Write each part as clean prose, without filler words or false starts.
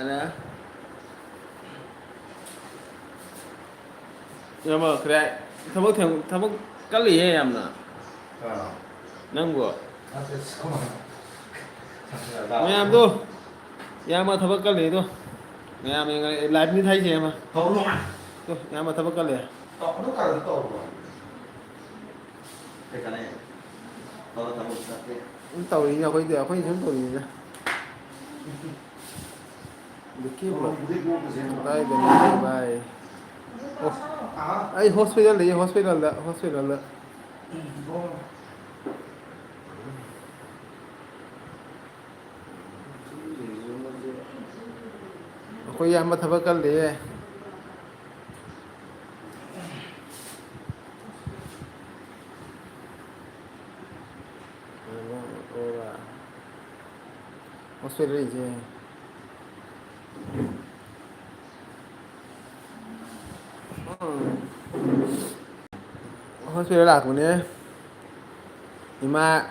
นะnhưng mà 그래 thằng cái lì hay em nè năng của nghe em tu nghe mà thằng cái lì tu nghe mình lại như thấy gì mà không luôn à tu nghe mà thằng cái lì tao nó cả tao rồi cái này tao tao một cái tàu gì nhau bây giờ phải chúng tôi gì nữa được kia rồi đây bên này bài ấy hospital đó कोई यहाँ में थबक कर लिए hospital je hospital lạc của nhé ima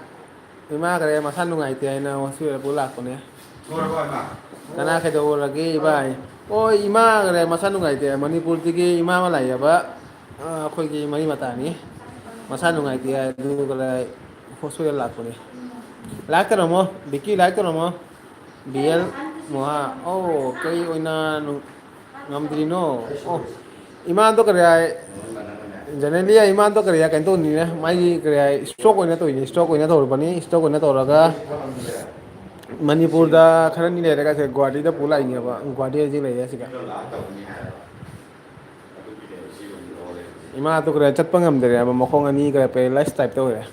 cái mà săn lúc ngày thì nào hospital bố lạc của nhé Kana kaido lagi bai oi ima gare masanu ngai te manipur tigi ima ma lai ba khoi gi mai mata ni masanu ngai te du gale hospital lak ni lak ta mo biki lak ta mo bl mo ha oh kai oina ngam dri no oh ima to kare generally ima to kare kan to ni ne mai kare stroke oina to ni stroke oina to bani stroke oina to raga Manipurda khana ni le ka se Guwahati da pula ni ba Guwahati ji le ya sika ima to kra chat pangam de ba mokhong ani kra pe life type to re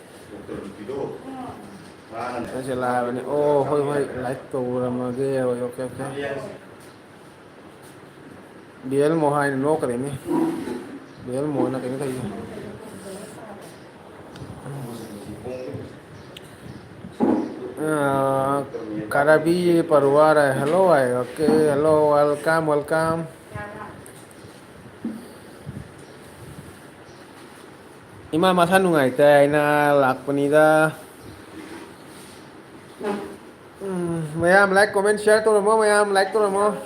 se la ba ni oh hoi life to ra ma ge okay biel mo hai no kre ni biel mo na ke ni thai Karabi Parwara, hello, okay, hello, welcome. Ima masa nungai teh na lakpanida. Mayam like, comment, share to mo, mayam like to mo.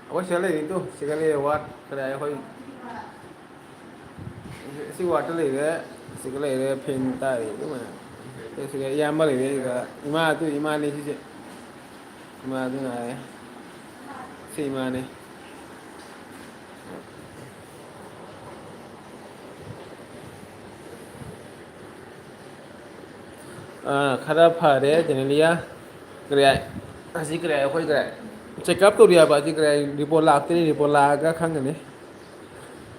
Apa sekali itu, sekali wat kedai koi, si wat tu le, sekali le pintai itu mana, sekali yang mana le juga, ima ni sih, ima tu nai, si ima ni. Khara phare jenelia, kedai, asik kedai koi kedai. Check up to dia ba ji kare report lak te report la ga khang ne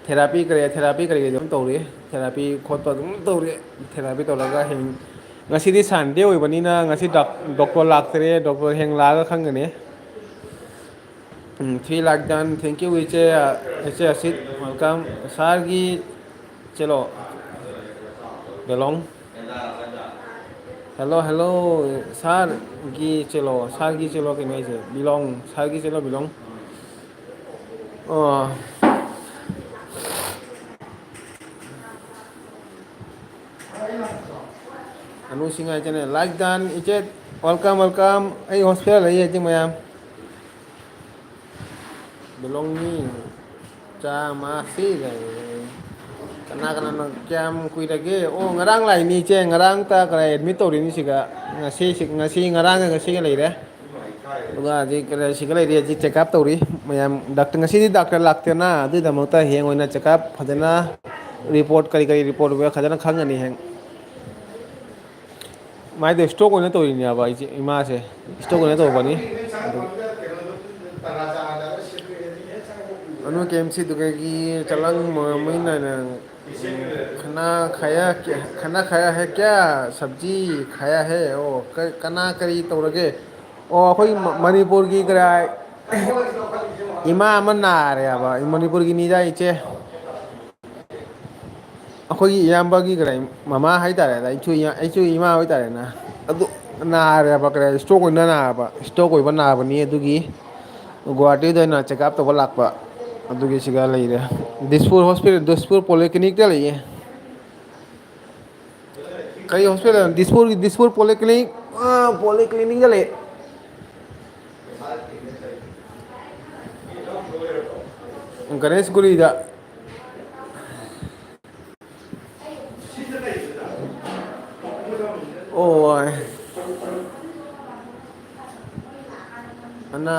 therapy kare ge dum to re therapy khot pa dum to re therapy to la ga heng ngasi di sunday oi bani na ngasi doctor lak te doctor heng la ga khang ne 3 lakh done thank you eche asit welcome sargi chelo belong hello sargi chelo ke nai se belong sargi chelo belong anu singai chane like dan ichet welcome welcome ai hospital lai jing mayam belonging cha ma si lai kana kyam kui lagi oh ngarang lai ni che ngarang ta kara admit to ri ni siga ngasi ngarang ngasi ga lai re duga ji kara siga lai re ji check up to ri mayam doctor ngasi di doctor lakte na adu da mota heng oina check up phadana report kari report we khadana khangani heng mai de stock oina to ri ni aba ima se stock oina to bani anu KMC दुगेगी चलंग महीना न खाना खाया है क्या सब्जी खाया है ओ कना करी तौरगे ओ अखोई मणिपुर की कराय इमा अमन नारे अब मणिपुर की निजा इचे अखोई इयाम्बगी कराय ममा हाई तारे दा इचु इमा हाई तारे ना अदु नारे अब कराय स्ट्रोक ओइना ना अब स्ट्रोक ओइबा नाबनी अदुगी गुवाहाटी दना चेकअप तब लाखपा अदुगी सिगा लेरे दिसपुर हॉस्पिटल दिसपुर पॉलिक्लिनिक ता लेये कई हॉस्पिटल दिसपुर पॉलिक्लिनिक ले गणेश गुरी दा ओ अना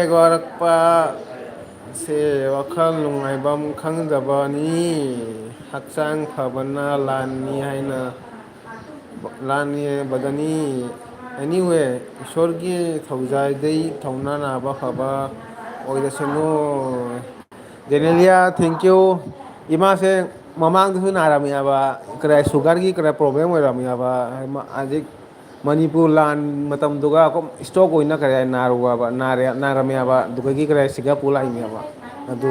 एक वारकपा से वखल नुंगाइबम खंगदबनी हक्सांग फबना लानी हाइना लानी बदनी एनीवे ईश्वर की थौजाइदै थौना नाबा फबा ओइदसनु जेनेलिया थैंक यू इमा से ममांग दु नारामियाबा क्राय शुगर की क्राय प्रॉब्लम ओइरामियाबा आजिक मणिपुर लान मतम दुगा को स्टॉक ओइना क्राय नारुआबा नारामियाबा दुगगी क्राय सिगा पुला इमियाबा अदु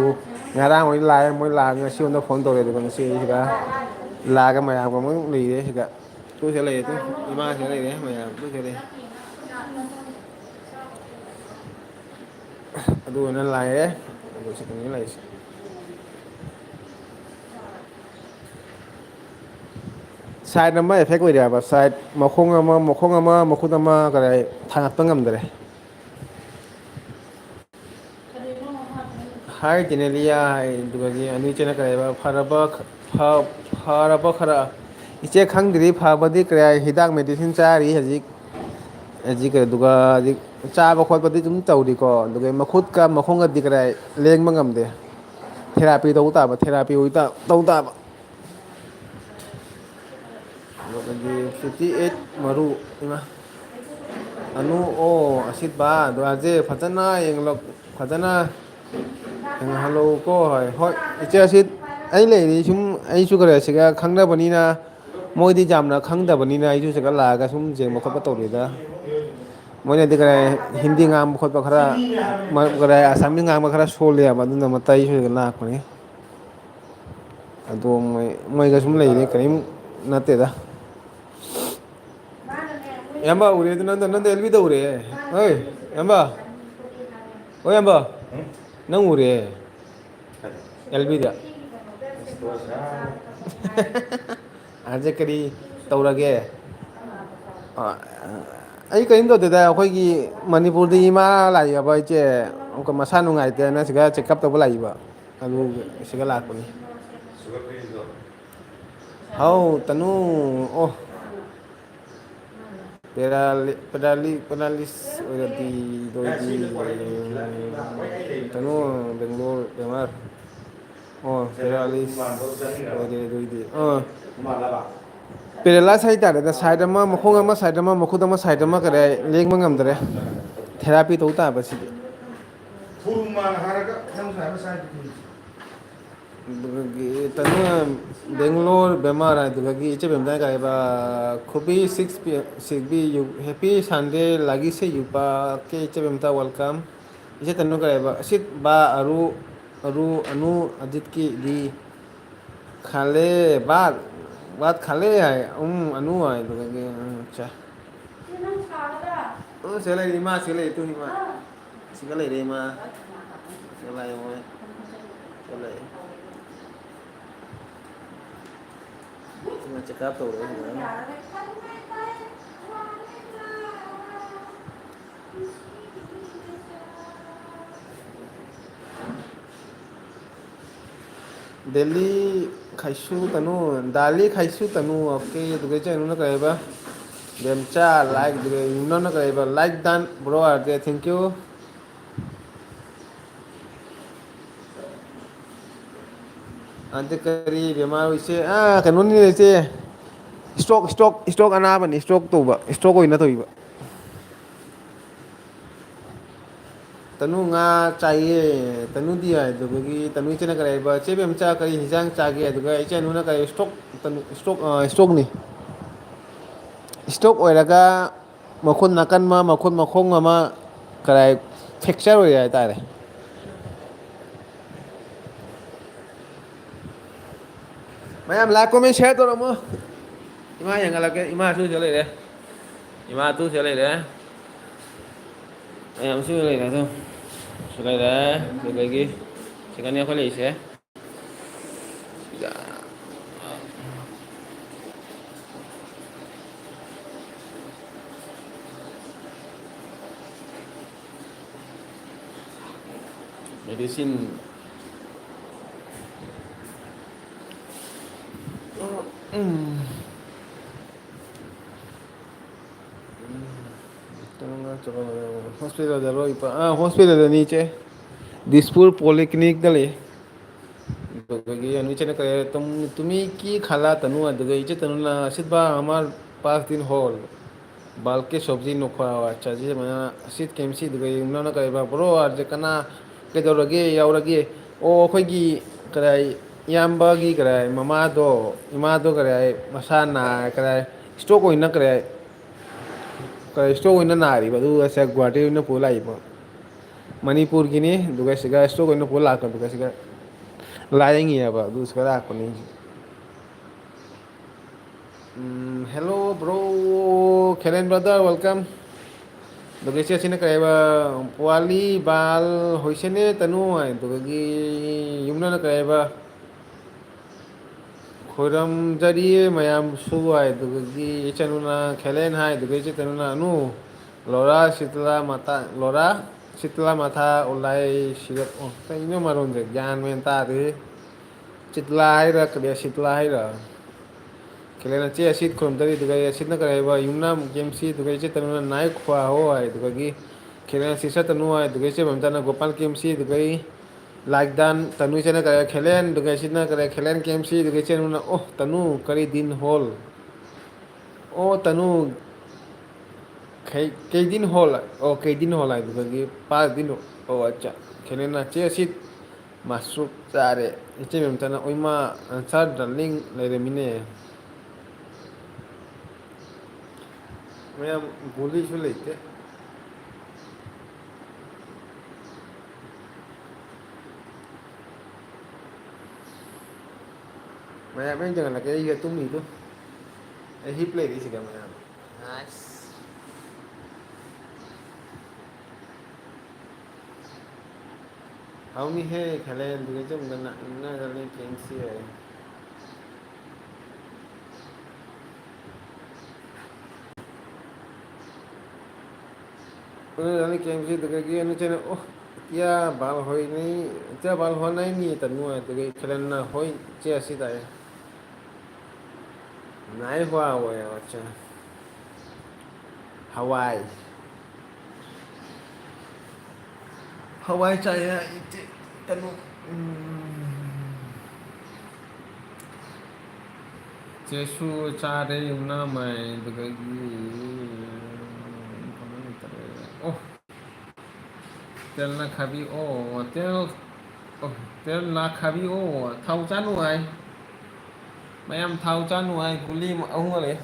ngarang oi la moi la ngasi on phone tore du ngasi siga la ga mayam ko mo li de siga tu se le tu ima se le de mayam tu se le adu na la e adu se ni la side number effect oi ba side makhong ama makhut ama ka dai thangak ta ngam dare hai jenelia hai dugi ani chena ka ba faraba khara iche khangdri phabadi kra hidak medicine chari haji haji ka duga haji chaba khotpadi tum tawdi ko dugi makhut ka makhong ga dikrai leng mangam de therapy to ta ba therapy oi ta to ta ba dugi 58 maru ima anu o asit ba do aje phatana yenglok phatana hello ko hoi iche asit ai le ri sum ai su kare siga khangna bani na moi di jamna khangda bani na ai su siga la ga sum je mo khapa to ri da moi ne di kare hindi ngam khot ba khara ma kare asami ngam khara sole ya ba na matai su ga la ko ni ado moi ga sum le ri karim na te da yamba ure de nan de elvi da ure oi yamba oi yamba nang ure elvi da aje kari tawrage ai kain do de da khoi gi manipur di ma lai ba che ko masa nu ngai te na siga check up to lai ba alu siga la ko ni hau tanu oh pedalis udah di doi tanu Bangalore Bemar oh pedalis doi oh pedalas hai tare da side ma makhong ama side ma makhud ama side ma kare leng mangam dare therapy to ta ba si Furman haraga tham sa side tanu Bangalore Bemar dugi iche bemda ka ba khobi 6 bi you happy Sunday lagi se you pa ke iche bemda welcome iche tanu ka ba sit ba anu ajit ki di khale बात खाले है अनु है तो कहेंगे अच्छा ओ चले रीमा चले तू रीमा चले रीमा चले वो चले ꯁꯤꯅ ꯆꯦꯛꯑꯞ ꯇꯧꯔꯦ ꯗꯦꯜꯂꯤ ꯈꯥꯏꯁꯨ ꯇꯅꯨ ꯗꯥꯂꯤ ꯈꯥꯏꯁꯨ ꯇꯅꯨ ꯑꯣꯀꯦ ꯑꯗꯨꯒ ꯆꯩꯅꯨꯅ ꯀꯩꯕ ꯗꯦꯝꯆꯥ ꯂꯥꯏꯛ ꯑꯗꯨꯒ ꯌꯨꯝꯅꯅ ꯀꯩꯕ ꯂꯥꯏꯛ ꯗꯥꯟ ꯕ꯭ꯔꯣ ꯑꯥꯔꯒꯦ ꯊꯦꯡꯀ꯭ꯌꯨ ꯑꯗ ꯀꯔꯤ ꯕꯦꯃꯥꯔ ꯏꯆꯦ ꯀꯩꯅꯣꯅꯤ ꯏꯆꯦ ꯏꯁꯇꯣꯛ ꯑꯅꯥꯕꯅꯤ ꯏꯁꯇꯣꯛ ꯇꯧꯕ ꯏꯁꯇ꯭ꯔꯣꯛ ꯑꯣꯏꯅ ꯇꯧꯕ ꯇꯅꯨ ꯉꯥ ꯆꯥꯏꯌꯦ ꯇꯅꯨꯗꯤ ꯑꯗꯨꯗꯒꯤ ꯇꯅꯨ ꯏꯆꯦꯅ ꯀꯔꯤ ꯍꯥꯏꯕ ꯆꯦꯕ ꯑꯃ ꯆꯥ ꯀꯔꯤ ꯍꯤꯟꯖꯥꯡ ꯆꯥꯒꯦ ꯑꯗꯨꯒ ꯏꯆꯦꯅꯨꯅ ꯀꯔꯤ ꯏꯁꯇꯣꯛꯅꯤ ꯏꯁꯇꯣꯛ ꯑꯣꯏꯔꯒ ꯃꯈꯨꯠ ꯅꯥꯀꯟ ꯑꯃ ꯃꯈꯨꯠ ꯃꯈꯣꯡ ꯑꯃ ꯀꯗꯥꯏ ꯐ꯭ꯔꯦꯛꯆꯔ ꯑꯣꯏꯔꯦ ꯍꯥꯏꯇꯥꯔꯦ ꯃꯌꯥꯝ ꯂꯥꯏꯛ ꯀꯣꯃꯦꯟ ꯁꯤꯌꯥꯔ ꯇꯧꯔꯝꯃꯣ ꯏꯃꯥ ꯌꯦꯡꯍꯜꯂꯛꯀꯦ ꯏꯃꯥꯁꯨ ꯁꯤꯗ ꯂꯩꯔꯦ ꯏꯃꯥ ꯇꯨ ꯁꯤꯗ ꯂꯩꯔꯦ ꯃꯌꯥꯝꯁꯨ ꯂꯩꯔꯦ ꯑꯗꯨꯝ ꯁꯤ ꯂꯩꯔꯦ ꯑꯗꯨꯗꯒꯤ ꯁꯤꯀꯟꯅꯤ ꯑꯩꯈꯣꯏ ꯂꯩꯔꯤꯁꯦ ꯃꯦꯗꯤꯁꯤꯟ ꯍꯣꯁꯄꯤꯇꯥꯜꯗꯔꯣ ꯍꯣꯁꯄꯤꯇꯥꯜꯗꯅꯤ ꯏꯆꯦ ꯗꯤꯁꯄꯨꯔ ꯄꯣꯂꯤꯀ꯭ꯂꯤꯅꯤꯛꯇ ꯂꯩ ꯑꯗꯨꯗꯒꯤ ꯏꯆꯦꯅ ꯀꯔꯤ ꯇꯨꯃꯤ ꯀꯤ ꯈꯥꯂꯥ ꯇꯅꯨ ꯑꯗꯨꯒ ꯏꯆꯦ ꯇꯅꯨꯅ ꯑꯁꯤꯠꯕ ꯑꯃ ꯄꯥꯁ ꯗꯤꯟ ꯍꯣꯜ ꯕꯥꯜꯀꯤ ꯁꯣꯕꯖꯤ ꯅꯣꯈꯋꯥ ꯆꯥꯖꯤ ꯑꯁꯤꯠ ꯀꯦꯝꯁꯤ ꯑꯗꯨꯒ ꯌꯨꯝꯅꯅ ꯀꯔꯤꯕ ꯕ꯭ꯔꯣ ꯑꯥꯔꯁꯦ ꯀꯅꯥ ꯀꯩꯗꯧꯔꯒꯦ ꯌꯥꯎꯔꯒꯦ ꯑꯣ ꯑꯩꯈꯣꯏꯒꯤ ꯀꯗꯥꯏ ꯏꯌꯥꯝꯕꯒꯤ ꯀꯗꯥꯏ ꯃꯃꯥꯗꯣ ꯏꯃꯥꯗꯣ ꯀꯗꯥꯏ ꯃꯁꯥ ꯀꯗꯥꯏ ꯏꯁꯇ꯭ꯔꯣꯛ ꯑꯣꯏꯅ ꯀꯗꯥꯏ ꯏꯁꯇ꯭ꯔꯣꯛ ꯑꯣꯏꯅ ꯅꯥꯔꯤꯕ ꯑꯗꯨꯒ ꯒꯨꯍꯥꯇꯤ ꯑꯣꯏꯅ ꯄꯨ ꯂꯥꯛꯏꯕ ꯃꯅꯤꯄꯨꯔꯒꯤꯅꯤ ꯑꯗꯨꯒ ꯁꯤꯒ ꯏꯁꯇ꯭ꯔꯣꯛ ꯑꯣꯏꯅ ꯄꯨ ꯂꯥꯛꯄ ꯑꯗꯨꯒ ꯁꯤꯒ ꯂꯥꯏꯌꯦꯡꯉꯤꯑꯕ ꯑꯗꯨ ꯁꯤꯗ ꯂꯥꯛꯄꯅꯤ ꯍꯦꯜꯂꯣ ꯕ꯭ꯔꯣ ꯈꯦꯂꯦꯟ ꯕ꯭ꯔꯗꯔ ꯋꯦꯜꯀꯝ ꯑꯗꯨꯒ ꯏꯆꯦ ꯑꯁꯤꯅ ꯀꯔꯤ ꯍꯥꯏꯕ ꯄꯨꯋꯥꯂꯤ ꯕꯥꯜ ꯍꯣꯏꯁꯦꯅꯦ ꯇꯅꯨ ꯑꯗꯨꯗꯒꯤ ꯌꯨꯝꯅꯅ ꯀꯔꯤ ꯍꯥꯏꯕ ꯈꯣꯏꯔꯝꯖꯔꯤꯌꯦ ꯃꯌꯥꯝꯁꯨ ꯍꯥꯏ ꯑꯗꯨꯗꯒꯤ ꯏꯆꯟꯅꯨꯅ ꯈꯦꯂꯦꯟ ꯍꯥꯏ ꯑꯗꯨꯒ ꯏꯆꯦ ꯇꯅꯨꯅ ꯑꯅꯨ ꯂꯣꯔꯥ ꯁꯤꯇꯂꯥ ꯃꯇꯥ ꯂꯣꯔꯥ ꯁꯤꯇꯂꯥ ꯃꯊꯥ ꯑꯣꯂꯥꯏ ꯁꯤꯔꯞ ꯀꯩꯅꯣ ꯃꯔꯣꯟꯁꯦ ꯒ꯭ꯌꯥꯟ ꯃꯦꯟ ꯇꯥꯗꯦ ꯆꯤꯠꯂꯥ ꯍꯥꯏꯔ ꯀꯔꯤ ꯁꯤꯇꯂꯥ ꯍꯥꯏꯔ ꯈꯦꯂꯦꯟ ꯆꯦ ꯑꯁꯤꯠ ꯈꯨꯔꯨꯝꯖꯔꯤ ꯑꯗꯨꯒ ꯑꯁꯤꯅ ꯀꯔꯤ ꯍꯥꯏꯕ ꯌꯨꯝꯅꯥꯝ ꯌꯦꯝꯁꯤ ꯑꯗꯨꯒ ꯏꯆꯦ ꯇꯅꯨꯅ ꯅꯥꯏꯛ ꯈꯨꯋꯥ ꯍꯣ ꯍꯥꯏ ꯑꯗꯨꯗꯒꯤ ꯈꯦꯂꯦꯟ ꯑꯁꯤ ꯁꯠꯇꯅꯨ ꯍꯥꯏ ꯑꯗꯨꯒ ꯏꯆꯦ ꯃꯝꯆꯥꯅ ꯒꯣꯄꯥꯜ ꯀꯦ ꯑꯦꯝ ꯁꯤ ꯑꯗꯨꯒ ꯂꯥꯏꯛꯗꯥꯟ ꯇꯅꯨ ꯏꯆꯦꯅ ꯀꯔꯤ ꯈꯦꯂꯦꯟ ꯑꯗꯨꯒ ꯏꯆꯦꯅ ꯀꯔꯤ ꯈꯦꯂꯦꯟ ꯀꯦ ꯑꯦꯝ ꯁꯤ ꯑꯗꯨꯒ ꯏꯆꯦꯅ ꯑꯣ ꯇꯅꯨ ꯀꯔꯤ ꯗꯤꯟ ꯍꯣꯜ ꯑꯣ ꯇꯅꯨ ꯀꯩꯗꯤꯟ ꯍꯣꯜ ꯑꯣ ꯀꯩꯗꯤꯟ ꯍꯣꯜ ꯍꯥꯏꯗꯨꯗꯒꯤ ꯄꯥꯁꯗꯤꯟ ꯑꯣ ꯑꯠꯆꯥ ꯈꯦꯂꯦꯟꯅ ꯆꯦ ꯑꯁꯤꯠ ꯃꯁꯔꯨꯞ ꯆꯥꯔꯦ ꯏꯆꯦ ꯃꯦꯝꯆꯥꯅ ꯑꯣꯏꯃꯥ ꯑꯟꯁꯥꯔ ꯗꯥꯔꯂꯤꯡ ꯂꯩꯔꯝꯃꯤꯅꯦ ꯃꯌꯥꯝ ꯒꯨꯂꯤꯁꯨ ꯂꯩꯇꯦ ꯃꯌꯥꯝ ꯑꯩꯅ ꯆꯪꯍꯜꯂꯛꯀꯦ ꯑꯩꯒ ꯇꯨꯝꯃꯤꯗꯨ ꯑꯩ ꯍꯤꯞ ꯂꯩꯔꯤꯁꯤꯒ ꯃꯌꯥꯝ ꯑꯁ ꯍꯥꯎꯅꯤꯍꯦ ꯈꯦꯂꯦꯟ ꯀꯦꯝꯁꯤ ꯑꯣ क्या बाल होई नहीं क्या बाल होना ही नहीं है तन्नू है तो खिलना हो चे ऐसी ताए नहीं हुआ हुआ है अच्छा हवाई हवाई चाहिए तन्नू ꯆꯦꯁꯨ ꯆꯥꯔꯦ ꯌꯨꯝꯅꯥꯝꯃꯩ ꯑꯗꯨꯗꯒꯤ ꯑꯣ ꯇꯦꯜꯅ ꯈꯥꯕꯤ ꯑꯣ ꯇꯦꯜꯅ ꯈꯥꯕꯤ ꯑꯣ ꯊꯥꯎ ꯆꯥ ꯅꯨꯡꯉꯥꯏ ꯃꯌꯥꯝ ꯊꯥꯎ ꯆꯥ ꯅꯨꯡꯉꯥꯏ ꯒꯨꯂꯤ ꯑꯍꯨꯝꯒ ꯂꯩ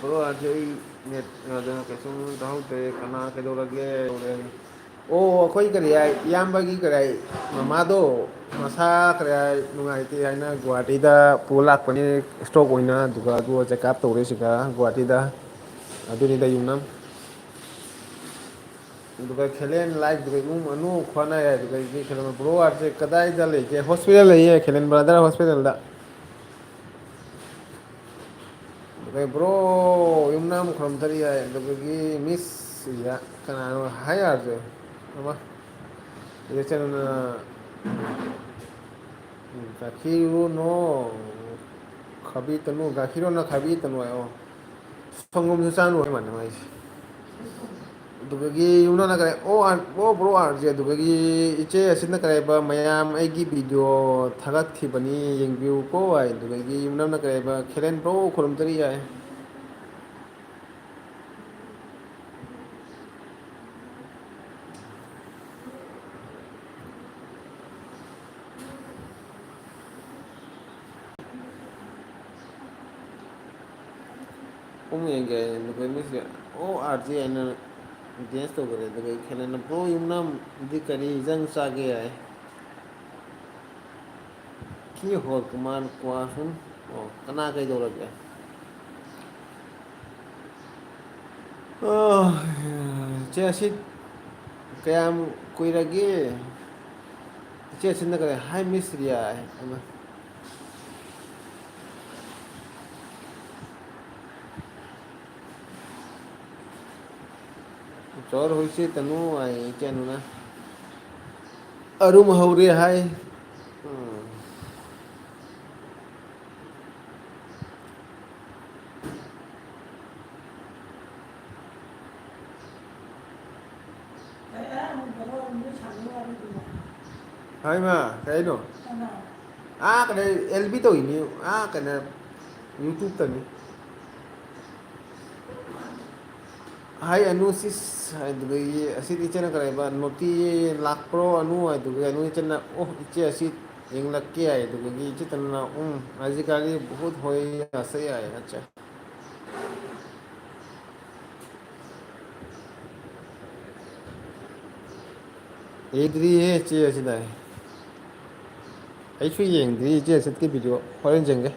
ꯕ꯭ꯔꯣ ꯑꯩ ꯅꯦꯠ ꯌꯥꯗꯅ ꯀꯩꯁꯨꯝ ꯇꯥꯍꯧꯗ꯭ꯔꯦ ꯀꯅꯥ ꯀꯩꯗꯧꯔꯒꯦ ꯑꯣ ꯑꯩꯈꯣꯏ ꯀꯔꯤ ꯍꯥꯏ ꯏꯌꯥꯝꯕꯒꯤ ꯀꯔꯤ ꯍꯥꯏ ꯃꯃꯥꯗꯣ ꯃꯁꯥ ꯀꯔꯤ ꯍꯥꯏ ꯅꯨꯡꯉꯥꯏꯇꯦ ꯍꯥꯏꯅ ꯒꯨꯍꯥꯇꯤꯗ ꯄꯨ ꯂꯥꯛꯄꯅꯤ ꯏꯁꯇ꯭ꯔꯣꯛ ꯑꯣꯏꯅ ꯑꯗꯨꯒ ꯆꯦꯛꯑꯞ ꯇꯧꯔꯦꯁꯤꯒ ꯒꯨꯍꯥꯇꯤꯗ ꯑꯗꯨꯅꯤꯗ ꯌꯨꯝꯅꯝ ꯑꯗꯨꯒ ꯈꯦꯂꯦꯟ ꯂꯥꯏꯐ ꯏꯃꯨꯡ ꯃꯅꯨꯡ ꯈꯣꯠꯅꯩ ꯑꯗꯨꯗꯒꯤ ꯀꯩꯅꯣ ꯕ꯭ꯔꯣ ꯑꯥꯔꯠꯁꯦ ꯀꯗꯥꯏꯗ ꯂꯩꯒꯦ ꯍꯣꯁꯄꯤꯇꯥꯜ ꯂꯩꯌꯦ ꯈꯤꯂꯦꯟ ꯕ꯭ꯔꯥꯗꯔ ꯍꯣꯁꯄꯤꯇꯥꯜꯗ ꯑꯗꯨꯒ ꯕ꯭ꯔꯣ ꯌꯨꯝꯅꯥꯝ ꯈꯨꯔꯨꯝꯖꯔꯤ ꯌꯥꯏ ꯑꯗꯨꯗꯒꯤ ꯃꯤꯁ ꯀꯅꯥꯅꯣ ꯍꯥꯏ ꯌꯥꯗ꯭ꯔꯦ ꯑꯃ ꯏꯆꯟꯅ ꯒꯥꯈꯤꯔꯨꯅꯣ ꯈꯥꯕꯤ ꯇꯅꯨ ꯒꯥꯈꯤꯔꯣꯅ ꯈꯥꯕꯤ ꯇꯅꯨ ꯍꯥꯏꯌꯣ ꯁꯪꯒꯣꯝꯁꯨ ꯆꯥꯅꯨ ꯃꯥꯅꯤ ꯃꯥꯏꯁꯦ ꯑꯗꯨꯗꯒꯤ ꯌꯨꯝꯅꯥꯅ ꯀꯔꯤ ꯑꯣ ꯕ꯭ꯔꯣ ꯑꯥꯔꯁꯦ ꯑꯗꯨꯗꯒꯤ ꯏꯆꯦ ꯑꯁꯤꯅ ꯀꯔꯤꯕ ꯃꯌꯥꯝ ꯑꯩꯒꯤ ꯚꯤꯗꯤꯑꯣ ꯊꯥꯒꯠꯈꯤꯕꯅꯤ ꯌꯦꯡꯕꯤꯌꯨꯀꯣ ꯍꯥꯏ ꯑꯗꯨꯗꯒꯤ ꯌꯨꯝꯅꯝꯅ ꯀꯔꯤꯕ ꯈꯦꯔꯦꯟ ꯕ꯭ꯔꯣ ꯈꯨꯔꯨꯝꯖꯔꯤ ꯌꯥꯏ ꯄꯨꯡ ꯌꯦꯡꯒꯦ ꯑꯗꯨꯒ ꯃꯤꯁꯦ ꯑꯣ ꯑꯥꯔꯁꯦ ꯑꯩꯅ ꯒꯦꯁ ꯇꯧꯈꯔꯦ ꯑꯗꯨꯒ ꯈꯦꯂꯦꯟꯅ ꯕ꯭ꯔꯣ ꯌꯨꯝꯅꯝꯗꯤ ꯀꯔꯤ ꯏꯟꯖꯥꯡ ꯆꯥꯒꯦ ꯍꯥꯏ ꯀꯤ ꯍꯣꯜ ꯀꯃꯥꯟ ꯀ꯭ꯋꯥꯁꯨꯝ ꯑꯣ ꯀꯅꯥ ꯀꯩꯗꯧꯔꯒꯦ ꯏꯆꯦ ꯑꯁꯤꯠ ꯀꯌꯥꯝ ꯀꯨꯏꯔꯒꯦ ꯏꯆꯦ ꯑꯁꯤꯅ ꯀꯔꯤ ꯍꯥꯏ ꯃꯤꯁ ꯔꯤꯌꯥ ꯑꯃ ꯖꯣꯔ ꯍꯣꯏꯁꯦ ꯇꯅꯨ ꯍꯥꯏ ꯏꯆꯦ ꯑꯅꯨꯅ ꯑꯔꯨꯝ ꯍꯧꯔꯦ ꯍꯥꯏ ꯎꯝ ꯍꯥꯏꯃ ꯀꯩꯅꯣ ꯀꯩꯅꯣ ꯑꯦꯜꯕꯤ ꯇꯧꯔꯤꯅꯤ ꯀꯩꯅꯣ ꯌꯨꯇꯨꯕꯇꯅꯤ ꯍꯥꯏ ꯑꯅꯨ ꯁꯤꯁ ꯍꯥꯏꯗꯨꯗꯒꯤ ꯑꯁꯤꯗꯤ ꯏꯆꯦꯅ ꯀꯔꯤꯕ ꯅꯣꯇꯤ ꯂꯥꯛꯄ꯭ꯔꯣ ꯑꯅꯨ ꯍꯥꯏꯗꯨꯒ ꯑꯅꯨ ꯏꯆꯦꯅ ꯑꯣ ꯏꯆꯦ ꯑꯁꯤ ꯌꯦꯡꯂꯛꯀꯦ ꯍꯥꯏ ꯑꯗꯨꯗꯒꯤ ꯏꯆꯦ ꯇꯅꯨꯅ ꯍꯧꯖꯤꯛꯀꯥꯟꯗꯤ ꯕꯨꯠ ꯍꯣꯏ ꯉꯁ ꯌꯥꯏ ꯑꯆꯥ ꯌꯦꯡꯗ꯭ꯔꯤꯌꯦ ꯏꯆꯦ ꯑꯁꯤꯗ ꯑꯩꯁꯨ ꯌꯦꯡꯗ꯭ꯔꯤ ꯏꯆꯦ ꯑꯁꯤꯠꯀꯤ ꯚꯤꯗꯤꯑꯣ ꯍꯣꯔꯦꯟ ꯌꯦꯡꯒꯦ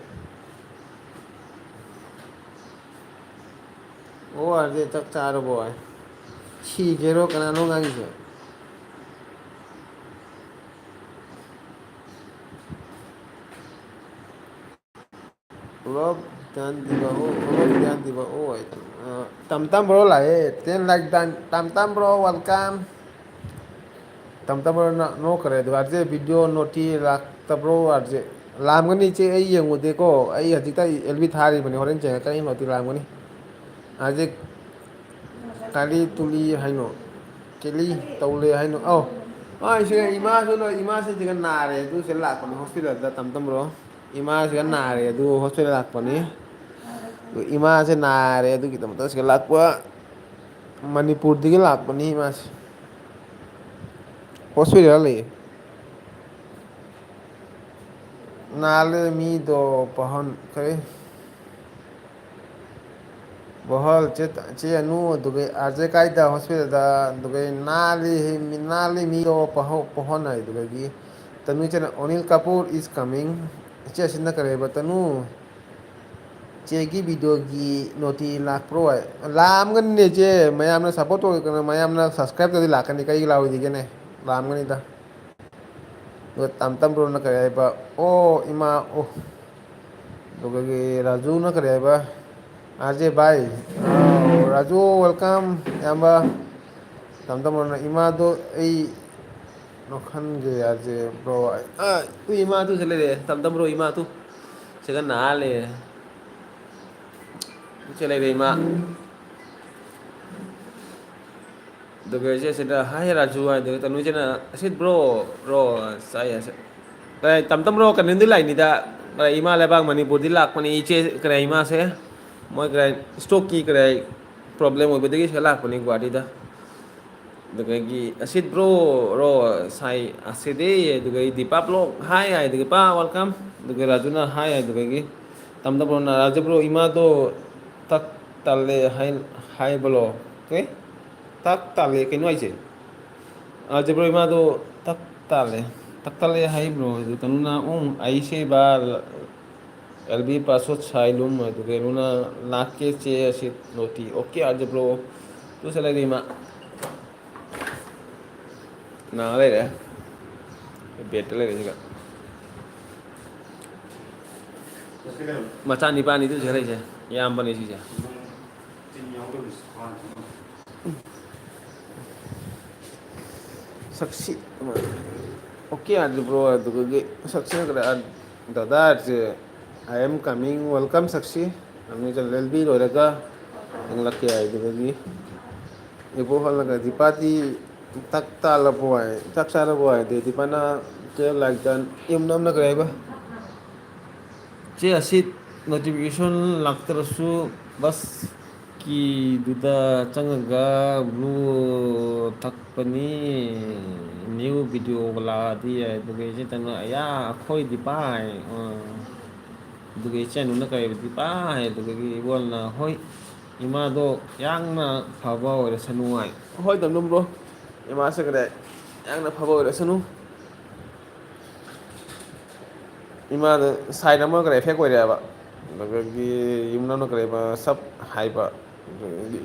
ꯑꯣ ꯑꯥꯔꯖꯦ ꯆꯥꯛ ꯆꯥꯔꯕꯣ ꯍꯥꯏ ꯁꯤꯒꯦꯔꯣ ꯀꯅꯥꯅꯣ ꯉꯥꯡꯉꯤꯁꯦ ꯄꯨꯂꯞ ꯇꯝ ꯇꯝ ꯕ꯭ꯔꯣ ꯂꯥꯛꯑꯦ ꯇꯦꯟ ꯂꯥꯏꯛ ꯇꯝ ꯇꯝ ꯕ꯭ꯔꯣ ꯋꯦꯜꯀꯝ ꯇꯝ ꯇꯝ ꯕ꯭ꯔꯣꯅ ꯅꯣꯛꯈ꯭ꯔꯦ ꯑꯗꯨꯒ ꯑꯥꯔꯖꯦ ꯚꯤꯗꯤꯑꯣ ꯅꯣꯇꯤ ꯂꯥꯛꯇꯕ꯭ꯔꯣ ꯑꯥꯔꯖꯦ ꯂꯥꯛꯑꯝꯒꯅꯤ ꯏꯆꯦ ꯑꯩ ꯌꯦꯡꯉꯨꯗꯦꯀꯣ ꯑꯩ ꯍꯧꯖꯤꯛꯇ ꯑꯦꯜꯕꯤ ꯊꯥꯔꯤꯕꯅꯤ ꯍꯣꯔꯦꯟ ꯆꯦꯡꯉꯛꯀꯅꯤ ꯅꯣꯇꯤ ꯂꯥꯛꯑꯝꯒꯅꯤ ꯍꯧꯖꯤꯛ ꯀꯥꯂꯤ ꯇꯨꯂꯤ ꯍꯥꯏꯅꯣ ꯀꯦꯂꯤ ꯇꯧꯂꯦ ꯍꯥꯏꯅꯣ ꯑꯧ ꯁꯤꯒ ꯏꯃꯥꯁꯨ ꯏꯃꯥꯁꯤꯒ ꯅꯥꯔꯦ ꯑꯗꯨ ꯁꯤꯗ ꯂꯥꯛꯄꯅꯦ ꯍꯣꯁꯄꯤꯇꯥꯜꯗ ꯇꯝ ꯇꯝꯕ꯭ꯔꯣ ꯏꯃꯥꯁꯤꯒ ꯅꯥꯔꯦ ꯑꯗꯨ ꯍꯣꯁꯄꯤꯇꯥꯜ ꯂꯥꯛꯄꯅꯤ ꯏꯃꯥꯁꯦ ꯅꯥꯔꯦ ꯑꯗꯨꯒꯤꯗꯃꯛꯇ ꯁꯤꯗ ꯂꯥꯛꯄ ꯃꯅꯤꯄꯨꯔꯗꯒꯤ ꯂꯥꯛꯄꯅꯤ ꯏꯃꯥꯁꯦ ꯍꯣꯁꯄꯤꯇꯥꯜꯗ ꯂꯩꯌꯦ ꯅꯥꯜꯂꯦ ꯃꯤꯗꯣ ꯄꯥꯍꯟ ꯀꯔꯤ ꯕꯣꯍꯜ ꯆꯦ ꯑꯅꯨ ꯑꯗꯨꯒ ꯑꯥꯔꯖꯦ ꯀꯥꯏꯗ ꯍꯣꯁꯄꯤꯇꯥꯜꯗ ꯑꯗꯨꯒ ꯅꯥꯜꯂꯤ ꯃꯤꯗꯣ ꯄꯣꯍꯣꯟ ꯑꯗꯨꯗꯒꯤ ꯇꯅꯨ ꯏꯆꯦꯅ ꯑꯣꯅꯤꯜ ꯀꯥꯄꯨꯔ ꯏꯁ ꯀꯃꯤꯡ ꯏꯆꯦ ꯑꯁꯤꯅ ꯀꯔꯤꯕ ꯇꯅꯨ ꯆꯦꯒꯤ ꯚꯤꯗꯤꯑꯣꯒꯤ ꯅꯣꯇꯤ ꯂꯥꯛꯄ꯭ꯔꯣ ꯂꯥꯛꯑꯝꯒꯅꯤꯅꯦ ꯏꯆꯦ ꯃꯌꯥꯝꯅ ꯁꯞꯄꯣꯔꯠ ꯇꯧꯔꯤꯗꯅ ꯃꯌꯥꯝꯅ ꯁꯞꯁꯀ꯭ꯔꯥꯏꯞ ꯇꯧꯔꯗꯤ ꯂꯥꯛꯀꯅꯤ ꯀꯩꯒꯤ ꯂꯥꯛꯑꯣꯏꯗꯣꯏꯒꯦꯅꯦ ꯂꯥꯛꯑꯝꯒꯅꯤꯗ ꯑꯗꯨꯒ ꯇꯝ ꯇꯝꯕ꯭ꯔꯣꯅ ꯀꯔꯤ ꯍꯥꯏꯕ ꯑꯣ ꯏꯃꯥ ꯑꯣ ꯑꯗꯨꯒꯒꯤ ꯔꯥꯖꯨꯅ ꯀꯔꯤ ꯍꯥꯏꯕ ꯑꯥꯔꯖꯦ ꯕꯥꯏ ꯔꯥꯖꯨ ꯋꯦꯜꯀꯝ ꯏꯌꯥꯝꯕ ꯇꯝ ꯇꯝꯕ꯭ꯔꯣꯅ ꯏꯃꯥꯗꯣ ꯑꯩ ꯈꯟꯒꯦ ꯌꯥꯁꯦ ꯕ꯭ꯔꯣ ꯏꯃꯥ ꯇꯨ ꯁꯤ ꯂꯩꯔꯦ ꯇꯝ ꯇꯝꯕ꯭ꯔꯣ ꯏꯃꯥ ꯇꯨ ꯁꯤꯗ ꯅꯥ ꯂꯩꯔꯦ ꯁꯤ ꯂꯩꯔꯦ ꯏꯃꯥ ꯑꯗꯨꯒ ꯏꯆꯦꯁꯤꯗ ꯍꯥꯏ ꯔꯥꯖꯨ ꯍꯥꯏꯗꯨꯒ ꯇꯅꯨ ꯏꯆꯦꯅ ꯑꯁꯤꯠ ꯕ꯭ꯔꯣ ꯆꯥꯏ ꯇꯝ ꯇꯝꯕ꯭ꯔꯣ ꯀꯩꯅꯣꯗꯤ ꯂꯥꯛꯏꯅꯤꯗ ꯏꯃꯥ ꯂꯩꯕꯥꯛ ꯃꯅꯤꯄꯨꯔꯗꯤ ꯂꯥꯛꯄꯅꯤ ꯏꯆꯦ ꯀꯔꯤ ꯏꯃꯥꯁꯦ ꯃꯣꯏ ꯀꯔꯤ ꯏꯁꯇꯣꯛꯀꯤ ꯀꯔꯤ ꯄ꯭ꯔꯣꯕ꯭ꯂꯦꯝ ꯑꯣꯏꯕꯗꯒꯤ ꯁꯤꯗ ꯂꯥꯛꯄꯅꯤ ꯒꯨꯍꯥꯇꯤꯗ ꯑꯗꯨꯗꯒꯤ ꯑꯁꯤꯠ ꯕ꯭ꯔꯣ ꯔꯣ ꯁꯥꯏ ꯑꯁꯤꯗꯦ ꯑꯗꯨꯒ ꯗꯤꯄꯥ ꯕ꯭ꯂꯣꯛ ꯍꯥꯏ ꯑꯗꯨꯒ ꯄꯥ ꯋꯦꯜꯀꯝ ꯑꯗꯨꯒ ꯔꯥꯖꯨꯅ ꯍꯥꯏ ꯑꯗꯨꯗꯒꯤ ꯇꯝ ꯇꯝꯕ꯭ꯔꯣꯅ ꯔꯥꯖꯨ ꯕ꯭ꯔꯣ ꯏꯃꯥꯗꯣ ꯇꯛ ꯇꯜꯂꯦ ꯍꯥꯏꯕꯂꯣ ꯇꯛ ꯇꯥꯜꯂꯦ ꯀꯩꯅꯣ ꯍꯥꯏꯁꯦ algebra imado tak tale tak tale hai bro itu tanuna aise ba LB password sailum itu kenuna lakke che asit noti okay algebra tu selagi ma na le de bet le de macam ni pan itu selai je yang pan isi je saksi okay algebra itu ke saksi na dada I am coming welcome saksi ami jal LB lo rega ang laki ay itu ibu hal naga dipati tak tala buai tak sara buai de dipana ke like dan nam na kaya ba ce asit notification laktersu bas ki duda changaga blue takpani new video wala di ya duge je tanga ya khoi di pai duge channel na kai di pai duge wal na hoi ima do yang na phaba ore sanuai hoi dam dum bro ima sa kare yang na phaba ore sanu ima da side na mo kare fek ore ba duge yumna no kare ba sab hai ba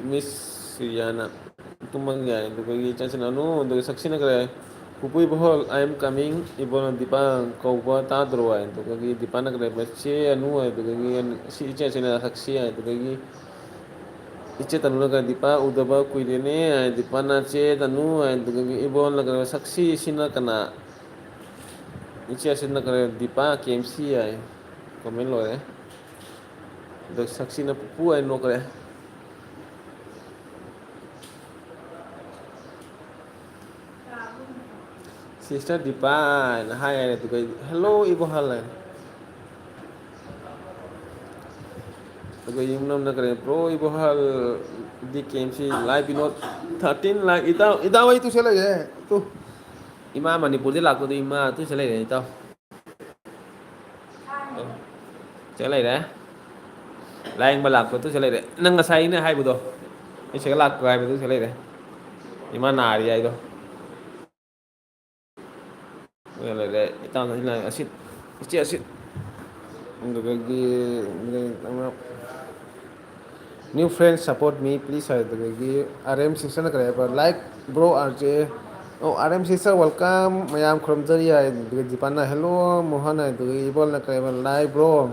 miss siyana tumang ya duge channel no duge saksi na kare Pupui bohol I am coming ibon dipang kau buat tadro ay to kagi dipan na kare bache anu ay to kagi si icha sina saksi ay to kagi icha tanu na kare dipa udaba kuirene ay dipan na che tanu ay to kagi ibon na kare saksi sina kana icha sina kare dipa KMC ay komen lo to saksi na pupu ay no kare Sister Dipa, hi, hello, Ibu Halan. Ago yung nam na kare pro Ibu Hal di KMC live inot 13 like itaw ay tu sila ye tu ima Manipur di laku tu ima tu sila ye itaw sila ye lain balak tu sila ye nang ngasay na hai budo sila lak kai tu sila ye ima nari ay do Wala de itaw na sila asit asit untuk lagi new friends support me please hai lagi RM sister na kare like bro RJ oh RM sister welcome mayam khramjari hai dipana hello mohan hai ibol na kare like bro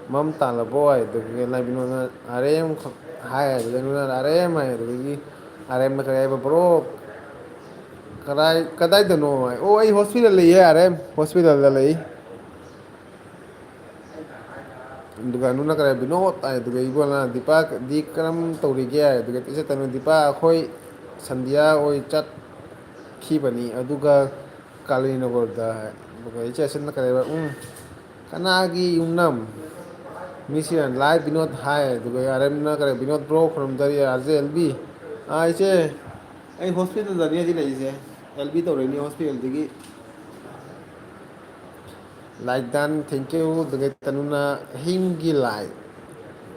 mam tala boy live no na RM hai RM hai lagi RM na kare bro kadai da no hai oh ai hospital le hai RM hospital da le duga nuna kare binot ay duga ibol na dipa di karam tawrige ay duga tisa tanu dipa khoi sandia oi chat khibani aduga kalinagar da duga icha sin na kare ba kanagi yumnam mission live binot hai duga arem na kare binot bro from dari RJLB iche ai hospital dari di lai je LB tawreni hospital digi like dan thank you dengan tanuna himgi like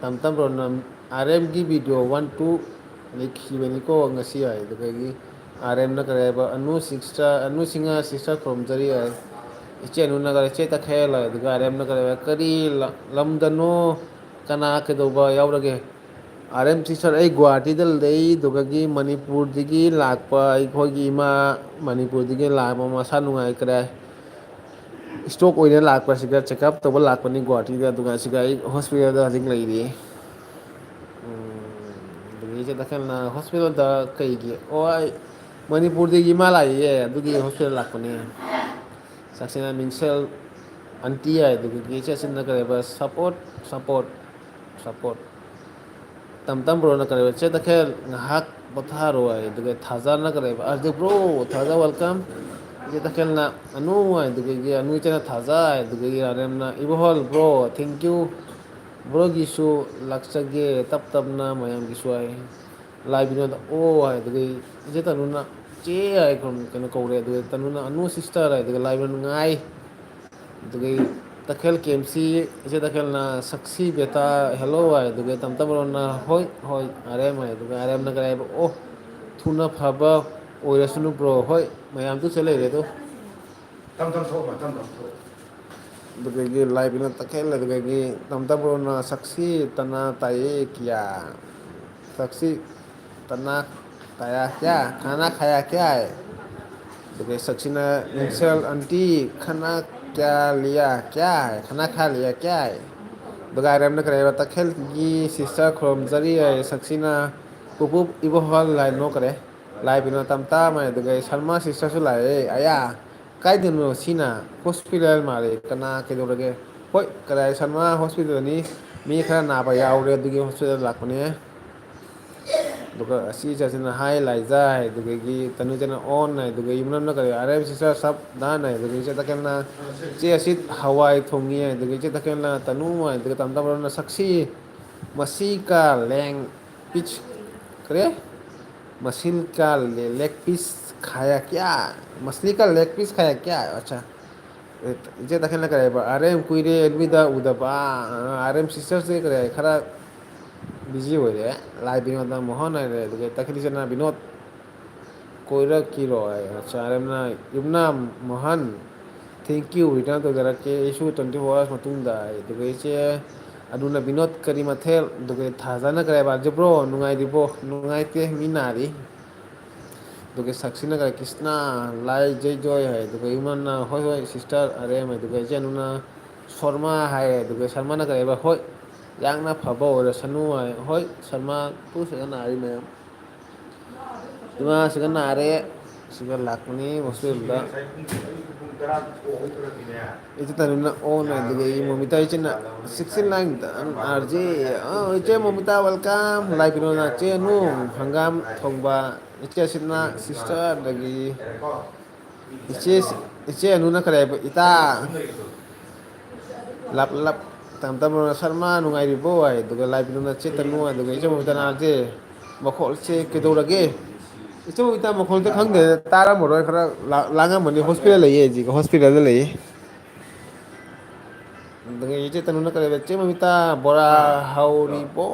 tam ronam RM gi video 1 2 likhi bani ko ngasi ai dagi RM na kare ba anu singa sister from jari ai iche anu na kare che ta khela dagi RM na kare kari lamdano kana ke do ba yaurage RM sister ai Guwahati dal dei dogagi Manipur digi lakpa ai khogi ma Manipur digi lakpa ma sanungai kare stroke oine lakpa siga check up to lakpa ni Guwahati da duga siga hospital da jing lai ri dugi je dakal na hospital da kai gi oi Manipur de gi malai ye dugi hospital lakpa ni saksina minsel anti ai dugi gi che sin na kare ba support tam bro na kare che dakal ngahak botharo ai dugi thaza na kare ba as bro thaza welcome je dakal na anu ai dugi anu chena thaza ai dugi arem na ibohol bro thank you bro gisu laksage tap na mayam gisu ai live no o ai dugi je tanuna che ai kon kan ko re dugi tanuna anu sister ai dugi live no ngai dugi dakal KMC je dakal na saksi beta hello ai dugi tam bro na hoi arem ai dugi arem na kare o thuna phaba oirasunu bro hoi ꯃꯌꯥꯝ two ꯆꯠ ꯂꯩꯔꯦ ꯑꯗꯣ ꯇꯝ ꯇꯝ ꯊꯣꯛꯑꯣ ꯇꯝ ꯇꯝ ꯊꯣꯛꯑꯣ ꯑꯗꯨꯗꯒꯤ ꯂꯥꯏꯕꯤꯅ ꯇꯈꯦꯜ ꯑꯗꯨꯗꯒꯤ ꯇꯝꯇꯕꯨꯔꯣꯅ ꯁꯛꯁꯤ ꯇꯅ ꯇꯥꯏꯌꯦ ꯀꯌꯥ ꯁꯛꯁꯤ ꯇꯅꯥ ꯇꯌꯥ ꯀꯌꯥ ꯈꯥꯅꯥ ꯈꯥꯌꯥ ꯀꯌꯥ ꯍꯥꯏ ꯑꯗꯨꯒ ꯁꯛꯁꯤꯅ ꯅꯨꯡꯁꯦꯜ ꯑꯟꯇꯤ ꯈꯅꯥ ꯀꯌꯥ ꯂꯤꯌꯥ ꯀꯌꯥ ꯍꯥꯏ ꯈꯅꯥ ꯈꯥ ꯂꯤꯌꯥ ꯀꯌꯥ ꯍꯥꯏ ꯑꯗꯨꯒ ꯑꯥꯏꯔꯦꯝꯅ ꯀꯔꯤꯕ ꯇꯈꯦꯜꯒꯤ ꯁꯤꯁꯇꯔ ꯈꯨꯔꯨꯝꯖꯔꯤ ꯍꯥꯏ ꯁꯛꯁꯤꯅ ꯄꯨꯄꯨ ꯏꯕꯣꯍꯜ ꯂꯥꯏ ꯅꯣꯛꯈꯔꯦ ꯂꯥꯏꯕꯤꯅ ꯇꯝ ꯇꯥꯃ ꯑꯗꯨꯒ ꯁꯔꯃ ꯁꯤꯁꯇꯔꯁꯨ ꯂꯥꯛꯑꯦ ꯑꯌꯥ ꯀꯥꯏꯗꯅꯣ ꯁꯤꯅ ꯍꯣꯁꯄꯤꯇꯥꯜ ꯃꯥꯜꯂꯦ ꯀꯅꯥ ꯀꯩꯗꯧꯔꯒꯦ ꯍꯣꯏ ꯀꯗꯥꯏ ꯁꯔꯃ ꯍꯣꯁꯄꯤꯇꯥꯜꯅꯤ ꯃꯤ ꯈꯔ ꯅꯥꯕ ꯌꯥꯎꯔꯦ ꯑꯗꯨꯒꯤ ꯍꯣꯁꯄꯤꯇꯥꯜ ꯂꯥꯛꯄꯅꯦ ꯑꯗꯨꯒ ꯑꯁꯤ ꯆꯠꯁꯤꯅ ꯍꯥꯏ ꯂꯥꯏꯖꯥꯏ ꯑꯗꯨꯗꯒꯤ ꯇꯅꯨꯖꯅ ꯑꯣꯟ ꯅꯥꯏ ꯑꯗꯨꯒ ꯌꯨꯝꯅꯝꯅ ꯀꯔꯤ ꯑꯥꯏ ꯁꯤꯁꯇꯔ ꯁꯞ ꯗꯥ ꯅꯥꯏ ꯑꯗꯨꯒ ꯏꯆꯦ ꯇꯈꯦꯜꯅ ꯆꯦ ꯑꯁꯤꯠ ꯍꯋꯥꯏ ꯊꯣꯡꯉꯤ ꯑꯗꯨꯒ ꯏꯆꯦ ꯇꯈꯦꯜꯅ ꯇꯅꯨ ꯑꯗꯨꯒ ꯇꯝꯇꯕꯔꯣꯅ ꯁꯛꯁꯤ ꯃꯁꯤꯀ ꯂꯦꯡ ꯄꯤꯆ ꯀꯔꯤ ꯃꯁꯤꯜ ꯀ ꯂꯦꯒ ꯄꯤꯁ ꯈꯥꯌꯥ ꯀꯌꯥ ꯃꯁꯂꯤ ꯀ ꯂꯦꯒ ꯄꯤꯁ ꯈꯥꯌꯥ ꯀꯌꯥ ꯑꯆꯥ ꯏꯆꯦ ꯇꯈꯦꯜꯅ ꯀꯔꯤ ꯍꯥꯏꯕ ꯑꯥꯔꯦꯝ ꯀꯨꯏꯔꯦ ꯑꯦꯜꯕꯤꯗ ꯎꯗꯕ ꯑꯥꯔꯑꯦꯝ ꯁꯤꯁꯇꯔꯁꯦ ꯀꯔꯤ ꯍꯥꯏ ꯈꯔ ꯕꯤꯖꯤ ꯑꯣꯏꯔꯦ ꯂꯥꯏ ꯕꯤꯅꯣꯗ ꯃꯣꯍꯟ ꯍꯥꯏꯔꯦ ꯑꯗꯨꯒ ꯇꯈꯦꯜꯏꯆꯦꯅ ꯕꯤꯅꯣꯠ ꯀꯣꯏꯔꯛꯈꯤꯔꯣꯏ ꯑꯥꯔꯑꯦꯝꯅ ꯌꯨꯝꯅꯥꯝ ꯃꯣꯍꯟ ꯊꯦꯡꯀ꯭ꯌꯨ ꯔꯤꯇꯔꯟ ꯇꯧꯖꯔꯛꯀꯦ ꯑꯩꯁꯨ 24 ꯑꯋꯥꯔꯁ ꯃꯇꯨꯡꯗ ꯑꯗꯨꯒ ꯏꯆꯦ ꯑꯗꯨꯅ ꯕꯤꯅꯣꯠ ꯀꯔꯤ ꯃꯊꯦꯜ ꯑꯗꯨꯒ ꯊꯥꯖꯅ ꯀꯔꯤ ꯍꯥꯏꯕ ꯖꯤꯕ꯭ꯔꯣ ꯅꯨꯡꯉꯥꯏꯔꯤꯕꯣ ꯅꯨꯡꯉꯥꯏꯇꯦ ꯃꯤ ꯅꯥꯔꯤ ꯑꯗꯨꯒ ꯁꯛꯁꯤꯅ ꯀꯔꯤ ꯀ꯭ꯔꯤꯁꯅ ꯂꯥꯏ ꯖꯩꯖꯣꯏ ꯍꯥꯏ ꯑꯗꯨꯒ ꯏꯃꯅ ꯍꯣꯏ ꯍꯣꯏ ꯁꯤꯁꯇꯔ ꯑꯔꯦꯝ ꯑꯗꯨꯒ ꯏꯆꯦꯅꯨꯅ ꯁꯔꯃ ꯍꯥꯏ ꯑꯗꯨꯒ ꯁꯔꯃꯅ ꯀꯔꯤ ꯍꯥꯏꯕ ꯍꯣꯏ ꯌꯥꯡꯅ ꯐꯕ ꯑꯣꯏꯔꯁꯅꯨ ꯍꯥꯏ ꯍꯣꯏ ꯁꯔꯃ ꯇꯨꯁꯤꯒ ꯅꯥꯔꯤ ꯃꯌꯥꯝ ꯏꯃꯥꯁꯤꯒ ꯅꯥꯔꯦ ꯁꯤꯒ ꯂꯥꯛꯄꯅꯤ ꯍꯣꯁꯄꯤꯇꯥꯜꯗ ꯄꯨꯡ ꯇꯔꯥ ꯊꯣꯛꯍꯧꯗ꯭ꯔꯗꯤꯅꯦ ꯏꯆꯦ ꯇꯅꯨꯅ ꯑꯣꯟ ꯑꯗꯨꯒ ꯃꯣꯃꯤꯇꯥ ꯏꯆꯦꯅ 69 ꯑꯥꯔꯖꯦ ꯏꯆꯦ ꯃꯣꯃꯤꯇꯥ ꯋꯦꯜꯀꯝ ꯂꯥꯏꯕꯤꯅꯣꯅ ꯆꯦꯅꯨ ꯍꯪꯒꯥꯝ ꯊꯣꯡꯕ ꯏꯆꯦ ꯑꯁꯤꯅ ꯁꯤꯁꯇꯔ ꯑꯗꯒꯤ ꯏꯆꯦ ꯑꯅꯨꯅ ꯀꯔꯤ ꯍꯥꯏꯕ ꯏꯇꯥ ꯂꯞ ꯂꯞ ꯇꯝꯇꯝꯅ ꯁꯔꯃ ꯅꯨꯡꯉꯥꯏꯔꯤꯕꯣ ꯍꯥꯏ ꯑꯗꯨꯒ ꯂꯥꯏꯕꯤꯅꯨꯅ ꯆꯦꯠꯇꯅꯨ ꯑꯗꯨꯒ ꯏꯆꯦ ꯃꯣꯃꯤꯇꯥꯅ ꯃꯈꯣꯜꯁꯦ ꯀꯩꯗꯧꯔꯒꯦ ꯏꯆꯧ ꯏꯇꯥ ꯃꯈꯣꯜꯗ ꯈꯪꯗꯦ ꯇꯥꯔꯝꯃꯔꯣꯏ ꯈꯔ ꯂꯥꯡꯉꯝꯃꯅꯤ ꯍꯣꯁꯄꯤꯇꯥꯜ ꯂꯩꯌꯦ ꯍꯧꯖꯤꯛ ꯍꯣꯁꯄꯤꯇꯥꯜꯗ ꯂꯩꯌꯦ ꯑꯗꯨꯒ ꯏꯆꯦ ꯇꯅꯨꯅ ꯀꯔꯤ ꯏꯆꯦ ꯃꯃꯤꯇꯥ ꯕꯣꯔꯥ ꯍꯧꯔꯤꯕꯣ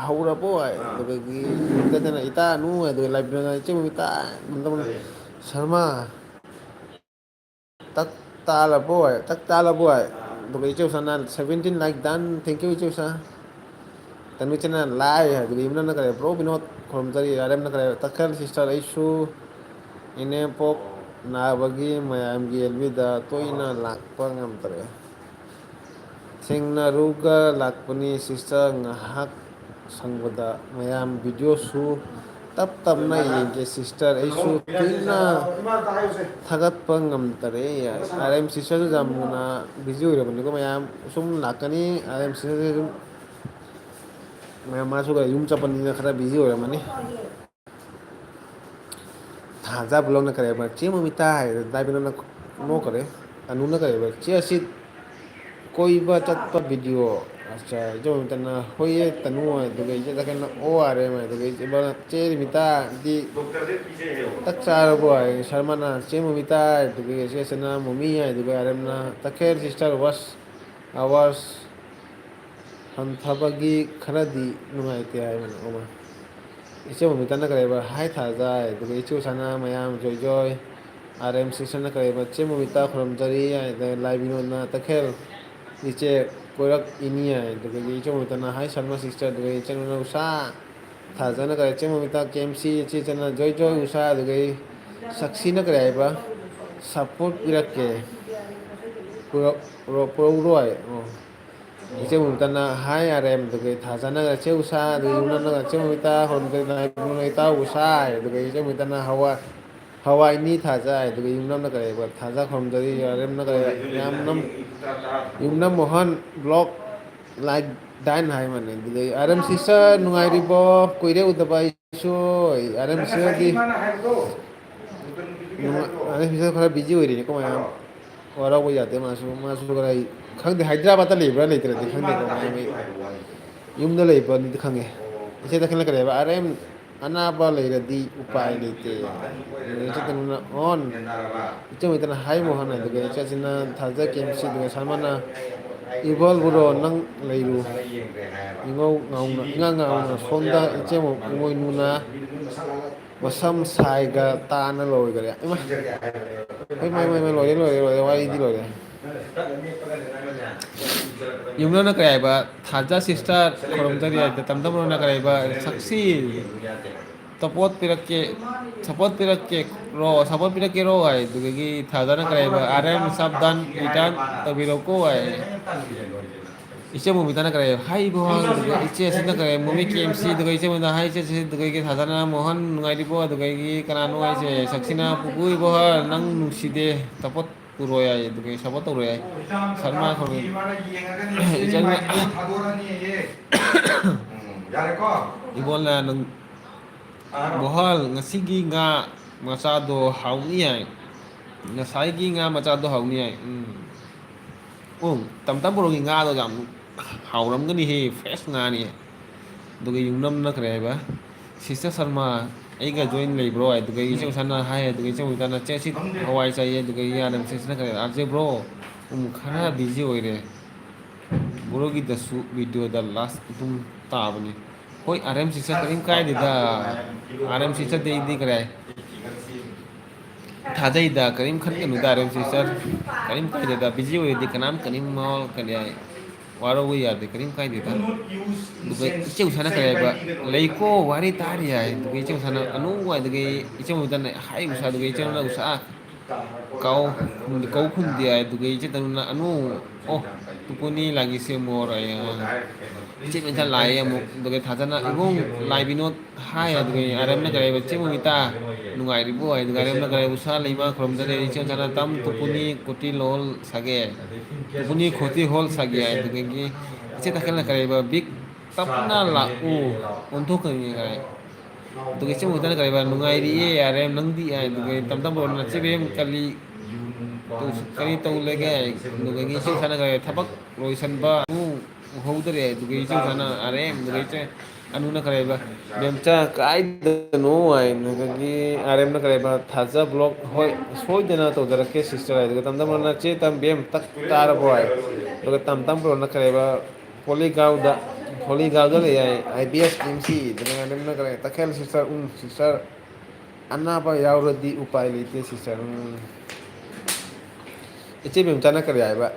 ꯍꯧꯔꯕꯣ ꯍꯥꯏ ꯑꯗꯨꯗꯒꯤ ꯃꯃꯤꯇꯥꯗꯅ ꯏꯇꯥ ꯅꯨ ꯑꯗꯨꯒ ꯂꯥꯏꯕꯤꯅꯣꯅ ꯏꯆꯦ ꯃꯣꯃꯤꯇꯥ ꯁꯔꯃ ꯇꯛ ꯇꯥꯜꯂꯕꯣ ꯍꯥꯏ ꯇꯛ ꯇꯥꯜꯂꯕꯣ ꯍꯥꯏ ꯑꯗꯨꯒ ꯏꯆꯦ ꯎꯁꯥꯅ 17 ꯂꯥꯏꯛ ꯗꯟ ꯊꯦꯡꯀ꯭ꯌꯨ ꯏꯆꯦ ꯎꯁꯥ ꯇꯅꯨ ꯏꯆꯦꯅ ꯂꯥꯏ ꯍꯥꯏ ꯑꯗꯨꯒ ꯌꯨꯝꯅꯝꯅ ꯀꯔꯤ ꯕ꯭ꯔꯣ ꯕꯤꯅꯣꯠ ꯈꯨꯔꯨꯝꯖꯔꯤ ꯑꯥꯔꯑꯦꯝꯅ ꯀꯔꯤ ꯇꯛꯈꯦꯜ ꯁꯤꯁꯇꯔ ꯑꯩꯁꯨ ꯏꯅꯦꯝꯄꯣꯛ ꯅꯥꯕꯒꯤ ꯃꯌꯥꯝꯒꯤ ꯑꯦꯜꯕꯤꯗ ꯇꯣꯏꯅ ꯂꯥꯛꯄ ꯉꯝꯗ꯭ꯔꯦ ꯊꯦꯡꯅꯔꯨꯒ ꯂꯥꯛꯄꯅꯤ ꯁꯤꯁꯇꯔ ꯉꯥꯏꯍꯥꯛ ꯁꯪꯕꯗ ꯃꯌꯥꯝ ꯚꯤꯗꯤꯑꯣꯁꯨ ꯇꯞ ꯇꯞꯅ ꯌꯦꯡꯒꯦ ꯁꯤꯁꯇꯔ ꯑꯩꯁꯨ ꯀꯨꯏꯅ ꯊꯥꯒꯠꯄ ꯉꯝꯗꯔꯦ ꯑꯥꯔꯑꯦꯝ ꯁꯤꯁꯇꯔꯁꯨ ꯌꯥꯝꯅ ꯕꯤꯖꯤ ꯑꯣꯏꯔꯕꯅꯤꯀꯣ ꯃꯌꯥꯝ ꯁꯨꯝ ꯂꯥꯛꯀꯅꯤ ꯑꯥꯔꯑꯦꯝ ꯁꯤꯁꯇꯔꯁꯦ ꯑꯗꯨꯝ ꯃꯌꯥꯝ ꯃꯥꯁꯨ ꯌꯨꯝ ꯆꯠꯄꯅꯤꯅ ꯈꯔ ꯕꯤꯖꯤ ꯑꯣꯏꯔꯝꯃꯅꯤ ꯊꯥꯖ ꯕ꯭ꯂꯣꯛꯅ ꯀꯔꯤ ꯍꯥꯏꯕ ꯆꯦ ꯃꯣꯃꯤꯇꯥ ꯍꯥꯏ ꯂꯥꯏꯕꯤꯅꯣꯅ ꯅꯣꯛꯈꯔꯦ ꯑꯅꯨꯅ ꯀꯔꯤ ꯍꯥꯏꯕ ꯆꯦ ꯑꯁꯤꯠ ꯀꯣꯏꯕ ꯆꯠꯄ ꯚꯤꯗꯤꯑꯣ ꯑꯠꯆꯥ ꯏꯆꯦ ꯃꯣꯃꯤꯇꯥꯅ ꯍꯣꯏꯌꯦ ꯇꯅꯨ ꯑꯗꯨꯒ ꯏꯆꯦ ꯇꯈꯦꯜꯅ ꯑꯣ ꯑꯥꯔꯑꯦꯝ ꯑꯗꯨꯒ ꯆꯦ ꯔꯤꯃꯤꯇꯥꯗꯤ ꯆꯥꯛ ꯆꯥꯔꯕꯣ ꯍꯥꯏ ꯁꯔꯃꯅ ꯆꯦ ꯃꯣꯃꯤꯇꯥ ꯑꯗꯨꯒ ꯏꯆꯦ ꯑꯁꯤꯅ ꯃꯣꯃꯤ ꯍꯥꯏ ꯑꯗꯨꯒ ꯑꯥꯔꯑꯦꯝꯅ ꯇꯈꯦꯜ ꯁꯤꯁꯇꯔ ꯋꯥꯁ ꯑꯋꯥꯔꯁ ꯍꯟꯊꯕꯒꯤ ꯈꯔꯗꯤ ꯅꯨꯡꯉꯥꯏꯇꯦ ꯍꯥꯏꯕꯅ ꯑꯣꯃ ꯏꯆꯦ ꯃꯣꯃꯤꯇꯥꯅ ꯀꯔꯤ ꯍꯥꯏꯕ ꯍꯥꯏ ꯊꯥꯖꯥꯏ ꯑꯗꯨꯒ ꯏꯆꯦ ꯎꯁꯥꯅ ꯃꯌꯥꯝ ꯖꯣꯏ ꯖꯣꯏ ꯑꯥꯔꯑꯦꯝ ꯁꯤꯁꯇꯔꯅ ꯀꯔꯤ ꯍꯥꯏꯕ ꯆꯦ ꯃꯣꯃꯤꯇꯥ ꯈꯨꯔꯨꯝꯖꯔꯤ ꯍꯥꯏ ꯂꯥꯏꯕꯤꯅꯣꯅ ꯇꯈꯦꯜ ꯏꯆꯦ ꯀꯣꯏꯔꯛꯏꯅꯤ ꯍꯥꯏ ꯑꯗꯨꯗꯒꯤ ꯏꯆꯦ ꯃꯣꯃꯤꯇꯥꯅ ꯍꯥꯏ ꯁꯔꯃ ꯁꯤꯁꯇꯔ ꯑꯗꯨꯒ ꯏꯆꯦꯅꯨꯅ ꯎꯁꯥ ꯊꯥꯖꯅ ꯀꯔꯤ ꯏꯆꯦ ꯃꯣꯃꯤꯇꯥ ꯀꯦꯝꯁꯤ ꯏꯆꯦ ꯏꯆꯦꯅ ꯖꯣꯏ ꯖꯣꯏ ꯎꯁꯥ ꯑꯗꯨꯗꯒꯤ ꯁꯛꯁꯤꯅ ꯀꯔꯤ ꯍꯥꯏꯕ ꯁꯞꯄꯣꯔꯠ ꯄꯤꯔꯛꯀꯦ ꯄꯨꯔꯧꯔꯣꯏ ꯑꯣ ꯏꯆꯦ ꯃꯣꯃꯤꯇꯥꯅ ꯍꯥꯏ ꯑꯥꯔꯑꯦꯝ ꯑꯗꯨꯒ ꯊꯥꯖꯅꯒ ꯆꯦ ꯎꯁꯥ ꯑꯗꯨꯒ ꯌꯨꯝꯅꯝꯅꯒ ꯆꯦ ꯃꯣꯃꯤꯇꯥ ꯏꯇꯥꯎ ꯎꯁꯥ ꯑꯗꯨꯒ ꯏꯆꯦ ꯃꯣꯃꯤꯇꯥꯅ ꯍꯋꯥꯏꯅꯤ ꯊꯥꯖ ꯑꯗꯨꯒ ꯌꯨꯝꯅꯝꯅ ꯀꯔꯤ ꯍꯥꯏꯕ ꯊꯥꯖ ꯈꯨꯔꯨꯝꯖꯔꯤ ꯑꯥꯔꯑꯦꯝꯅ ꯀꯔꯤ ꯌꯨꯝꯅꯝ ꯃꯣꯍꯟ ꯕ꯭ꯂꯣꯛ ꯂꯥꯏꯛ ꯗꯥꯏꯟ ꯍꯥꯏ ꯃꯥꯜꯂꯦ ꯑꯗꯨꯗꯩ ꯑꯥꯔꯑꯦꯝ ꯁꯤꯁꯇꯔ ꯅꯨꯡꯉꯥꯏꯔꯤꯕꯣ ꯀꯨꯏꯔꯦ ꯎꯗꯕ ꯑꯩꯁꯨ ꯑꯥꯔꯑꯦꯝ ꯁꯤꯁꯇꯔꯗꯤ ꯑꯥꯔꯑꯦꯝ ꯁꯤꯁꯇꯔ ꯈꯔ ꯕꯤꯖꯤ ꯑꯣꯏꯔꯤꯅꯤꯀꯣ ꯃꯌꯥꯝ ꯋꯥꯔꯧꯕ ꯌꯥꯗꯦ ꯃꯥꯁꯨ ꯈꯔ ꯈꯪꯗꯦ ꯍꯥꯏꯗ꯭ꯔꯕꯥꯠꯇ ꯂꯩꯕ꯭ꯔꯥ ꯂꯩꯇ꯭ꯔꯗꯤ ꯈꯪꯗꯦꯀꯣ ꯃꯌꯥꯝ ꯌꯨꯝꯗ ꯂꯩꯕꯅꯤꯗꯤ ꯈꯪꯉꯦ ꯏꯆꯦ ꯇꯈꯦꯜꯅ ꯀꯔꯤ ꯍꯥꯏꯕ ꯑꯥꯔꯑꯦꯝ ꯑꯅꯥꯕ ꯂꯩꯔꯗꯤ ꯎꯄꯥꯏ ꯂꯩꯇꯦ ꯏꯆꯦ ꯇꯅꯨꯅ ꯑꯣꯟ ꯏꯆꯦ ꯃꯣꯃꯤꯇꯥꯅ ꯍꯥꯏ ꯃꯣꯍꯟ ꯑꯗꯨꯒ ꯏꯆꯦ ꯑꯁꯤꯅ ꯊꯥꯖ ꯀꯦꯝꯁꯤ ꯑꯗꯨꯒ ꯁꯔꯃꯅ ꯏꯕꯣꯜꯕꯨꯔꯣ ꯅꯪ ꯂꯩꯔꯨ ꯏꯉꯥꯎ ꯉꯥꯎꯅ ꯁꯣꯝꯗ ꯏꯆꯦ ꯏꯃꯣꯏꯅꯨꯅ masam saiga tana loigare ima oi mai loire wari di loire yumna kaya ba thaja sister korom tari ay tamdam na kaya ba saksi support pirak ke ro ay dugi thaja na kaya ba rm sabdan itan tabiroko ay iche mo mitana kare hai bo iche sina kare mumi KMC dugai iche mo hai iche dugai ke thadana mohan nungai di bo dugai ki kanano ai che saksina pugui bo nang nuside tapot puroya dugai sabot uroya sarma khone iche ibon la nang bohal ngasigi nga masado hauni ai ngasai gi nga masado hauni ai tam boro gi nga do jam hauramgani he fresh nga ni duga yungnam na kare ba sister sarma aiga join lei bro ai duga ichau sana hai duga ichau tana chesi hawai chai duga ya nam sister kare arje bro khara busy oire bro gi dasu video da last tum tabani hoi rm sister karim kai da rm sister de kare thajai da karim khan kanu da rm sister karim kai da busy oire kanam kanim mall kare waro wi ya de karim kai de ta duga icheu sana kare ba leiko wari tari ai duga icheu sana anu wa duga icheu dan hai usa duga icheu na usa kau khun dia duga icheu tan na anu oh tupuni lagi se mor ai icheu men lai ya mu duga thajana ibong lai binot hai duga aram na kare ba cheu mita nungai ri bo ai duga aram na kare usa leima khrom da icheu sana tam tupuni koti lol sage tupuni khoti hol sage ai duga gi icheu takal na kare ba big tapna la untuk ni kare duga icheu mutan kare ba nungai ri ye aram nang di ai duga tam ron na chebem kali tu kali tau lege ai duga gi icheu sana kare thabak loisan ba hodre duga icheu sana aram duga icheu anu na kare ba bemcha kai da no ai duga gi aram na kare ba thaja blog hoi soi dena to dara ke sister ai duga tam ron na che tam bem tak tar boy duga tam ron na kare ba Poligau da le ai IBS MC dengan na kare takel sister anna pa yauro di upai lite sister iche bem chana kare ai ba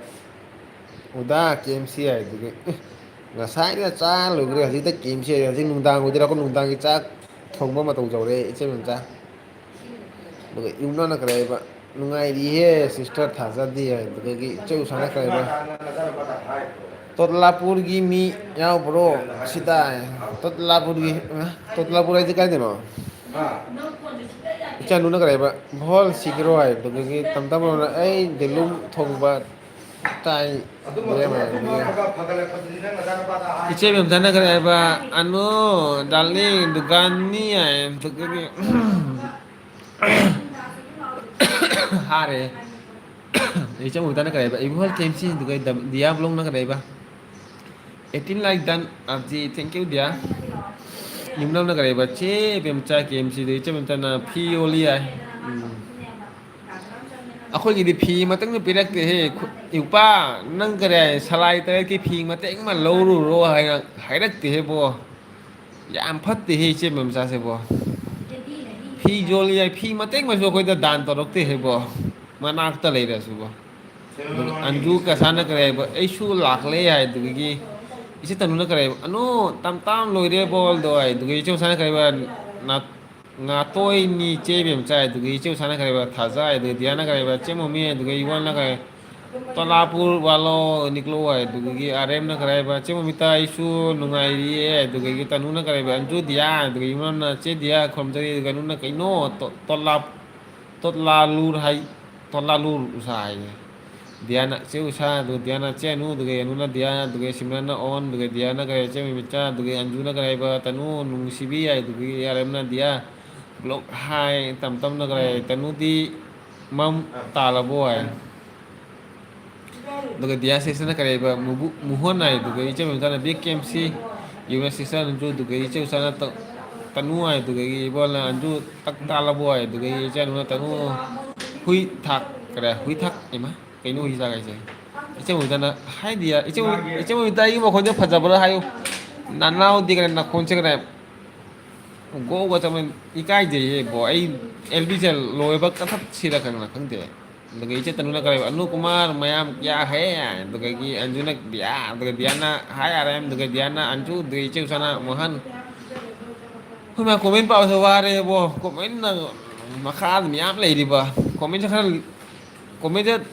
uda KMC ai duga ngasai na cha lugre haji ta KMC ai haji nungdang udira ko nungdang ki cha thongba ma tau jore iche bem cha duga yumna na kare ba nungai ri he sister thaja di ai duga gi cheu sana kare ba Totlapur gi mi yau bro sita Totlapur ai kai deno icha nuna kare ba bhol sikro ai to gi tam na ai delum thongba tai iche bem dana kare ba anu darling dugan ni ai to gi hare icha mu dana kare ba ibhol KMC to gi dia blong na kare ba 18 like dan abji thank you dia yumnam na kare ba che bemcha KMC de che bemcha na phioli ai akhoi gi di phi matang ni pirak te he ipa nang kare salai te ki phi mateng ma lo ru ro hai rak te he bo yam phat te he che bemcha se bo phi joli ai phi mateng ma so khoi da dan to rok te he bo manak ta lei ra su bo anju ka sana kare ba ai su lak le ai du gi isi tanu na kare anu tam loire bol do ai dugi cheu sana kare ba na nga toi ni che bem chai dugi cheu sana kare ba thaja ai dugi diana kare ba che mo mi dugi iwan na kare tolapur walo niklo ai dugi rm na kare ba che mo mita isu nungai ri ai dugi tanu na kare ba anju dia dugi iwan na che dia khom jari dugi nu na kai no totlalur hai totlalur usai Diana che usa du Diana che nu du ge nu na dia du ge simran na on du ge Diana ga che mi cha du ge anju na ga ba tanu nu sibi ai du ge arem na dia blog hai tam na ga tanu di mam ta la boy du ge dia se na ga ba mu hon ai du ge che mi cha na big KMC yu na sisa anju du ge che usa na tanu ai du ge bol na anju tak ta la boy du ge che nu na tanu hui thak ga hui thak ima cái nuôi ra cái gì iche mo dana hai dia iche mo dai mo khonje phajabra hayo nanao di cái na khonche cái ꯒꯣꯒ ꯆꯠꯃꯟ ꯏꯀꯥꯏꯖꯩꯌꯦ ꯕꯣ ꯑꯩ ꯑꯦꯜꯕꯤꯁꯦ ꯂꯣꯏꯕ ꯀꯊꯠꯁꯤꯔ ꯈꯪꯗꯦ ꯑꯗꯨꯒ ꯏꯆꯦ ꯇꯅꯨꯅ ꯀꯔꯤ ꯑꯅꯨ ꯀꯨꯃꯥꯔ ꯃꯌꯥꯝ ꯀꯌꯥ ꯍꯦ ꯑꯗꯨꯗꯒꯤ ꯑꯟꯖꯨꯅ ꯕꯤꯌꯥ ꯑꯗꯨꯒ ꯗꯤꯌꯥꯅ ꯍꯥꯏ ꯑꯥꯔꯦꯝ ꯑꯗꯨꯒ ꯗꯤꯌꯥꯅ ꯑꯟꯖꯨ ꯑꯗꯨꯒ ꯏꯆꯦ ꯎꯁꯥꯅ ꯃꯣꯍꯟ ꯍꯣꯏ ꯃꯌꯥꯝ ꯀꯣꯃꯦꯟ ꯄꯥꯕꯁꯨ ꯋꯥꯔꯦꯕꯣ ꯀꯣꯃꯦꯟꯅ ꯃꯈꯥꯗ ꯃꯌꯥꯝ ꯂꯩꯔꯤꯕ ꯀꯣꯃꯦꯟꯁꯦ ꯈꯔ ꯀꯣꯃꯦꯟꯁꯦ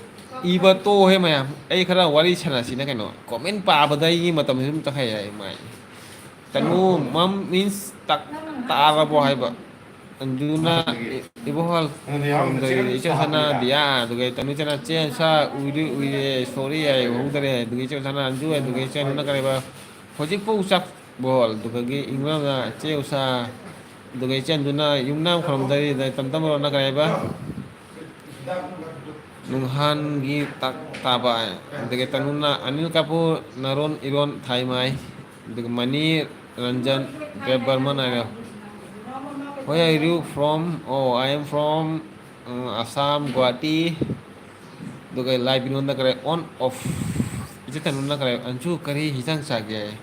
ꯏꯕ ꯇꯣꯛꯑꯣꯍꯦ ꯃꯌꯥꯝ ꯑꯩ ꯈꯔ ꯋꯥꯔꯤ ꯁꯥꯟꯅꯁꯤꯅ ꯀꯩꯅꯣ ꯀꯣꯃꯦꯟ ꯄꯥꯕꯗ ꯑꯩꯒꯤ ꯃꯇꯝꯁꯤ ꯑꯗꯨꯝ ꯆꯠꯈꯩ ꯌꯥꯏ ꯃꯥꯏ ꯇꯅꯨ ꯃꯝ ꯃꯤꯟꯁ ꯇꯥꯔꯕꯣ ꯍꯥꯏꯕ ꯑꯟꯖꯨꯅ ꯏꯕꯣꯍꯜ ꯏꯆꯦ ꯁꯅꯥ ꯗꯤꯌꯥ ꯑꯗꯨꯒ ꯇꯅꯨꯆꯅ ꯆꯦꯟ ꯁꯥ ꯎꯏꯔꯤ ꯎꯏꯔꯦ ꯁꯣꯔꯤ ꯌꯥꯏ ꯎꯍꯧꯗꯔꯦ ꯑꯗꯨꯒ ꯏꯆꯦ ꯁꯅꯥ ꯑꯟꯖꯨ ꯑꯗꯨꯒ ꯏꯆꯦ ꯑꯅꯨꯅ ꯀꯔꯤꯕ ꯍꯧꯖꯤꯛꯐꯥꯎ ꯆꯥꯛ ꯕꯣꯜ ꯑꯗꯨꯗꯒꯤ ꯏꯪꯔꯥꯡꯅ ꯆꯦ ꯎꯁꯥ ꯑꯗꯨꯒ ꯏꯆꯦꯟꯗꯨꯅ ꯌꯨꯝꯅꯥꯝ ꯈꯨꯔꯨꯝꯗꯔꯤ ꯇꯝ ꯇꯝꯔꯣꯅ ꯀꯔꯤꯕ ꯅꯨꯡꯍꯥꯟꯒꯤ ꯇꯥꯕ ꯑꯗꯒꯤ ꯇꯅꯨꯅ ꯑꯅꯤꯜ ꯀꯥꯄꯨꯔ ꯅꯔꯣꯟ ꯏꯔꯣꯟ ꯊꯥꯏꯃꯥꯏ ꯑꯗꯨꯒ ꯃꯅꯤ ꯔꯟꯖꯟ ꯗꯦꯕ ꯕꯔꯃꯟ ꯍꯥꯏꯔ Where are you from? Oh, I am from Assam, Guwahati. Dugai live binunda kare on off. Ichi tanuna kare anju kari hijang sage.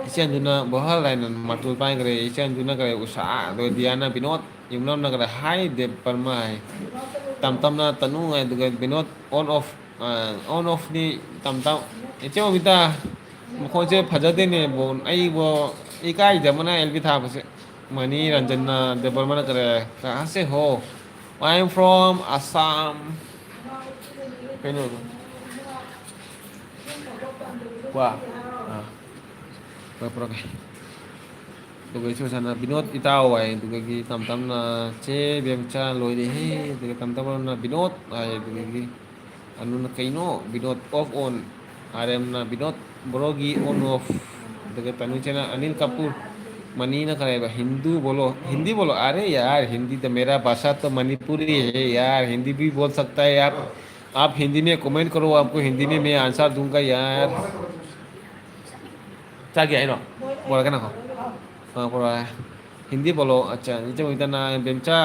Ichi anjuna bahal lainan matul pai kare ichi anjuna kare usa do Diana Binod yumnam na kare hai de parmai. Tam tam na tanu ngai dugai Binod on off ni tam tam. Ichi mo bita mukhoje phajade ne bon ai bo ikai jamana elbi tha base. Mani Ranjana de Burma kare कहाँ से हो I am from Assam कहीं qua à rồi rồi tụi cái chỗ sana binot itao ai tụi cái tam tam na che bem cha loi đi he tụi cái tam tam na binot ai tụi cái anu na kaino binot off on rm na binot brogi on off tụi cái tanu chena Anil Kapoor money ना करेगा हिंदी बोलो अरे यार हिंदी तो मेरा भाषा तो मणिपुरी है यार हिंदी भी बोल सकता है यार आप हिंदी में कमेंट करो आपको हिंदी में मैं आंसर दूंगा यार क्या क्या है ना बोला क्या ना हाँ बोला हिंदी बोलो अच्छा नीचे मुझे ना बेमचा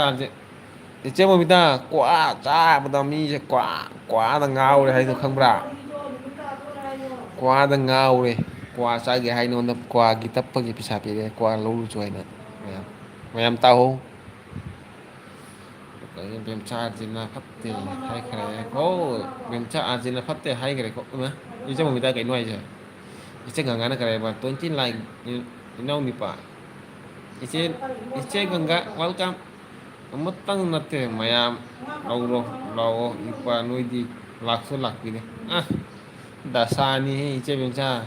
नीचे मुझे क्वा चा बता मी से क्वा दंगाव रे है तो खंबरा क्वा दंगाव रे क्वा चा के है नोंद क्वा की तब पगी पिसा पे रे क्वा लोलू जो है ना मैम ताओ cái bem cha Argentina fatte hay kare ko bem cha Argentina fatte hay kare ko ma iche mo bita kai noi je iche ganga na kare ba 20 like inau mi pa iche ganga welcome amatang natte mayam lauro ipa noi di lakso lakpi de ah dasani iche bem cha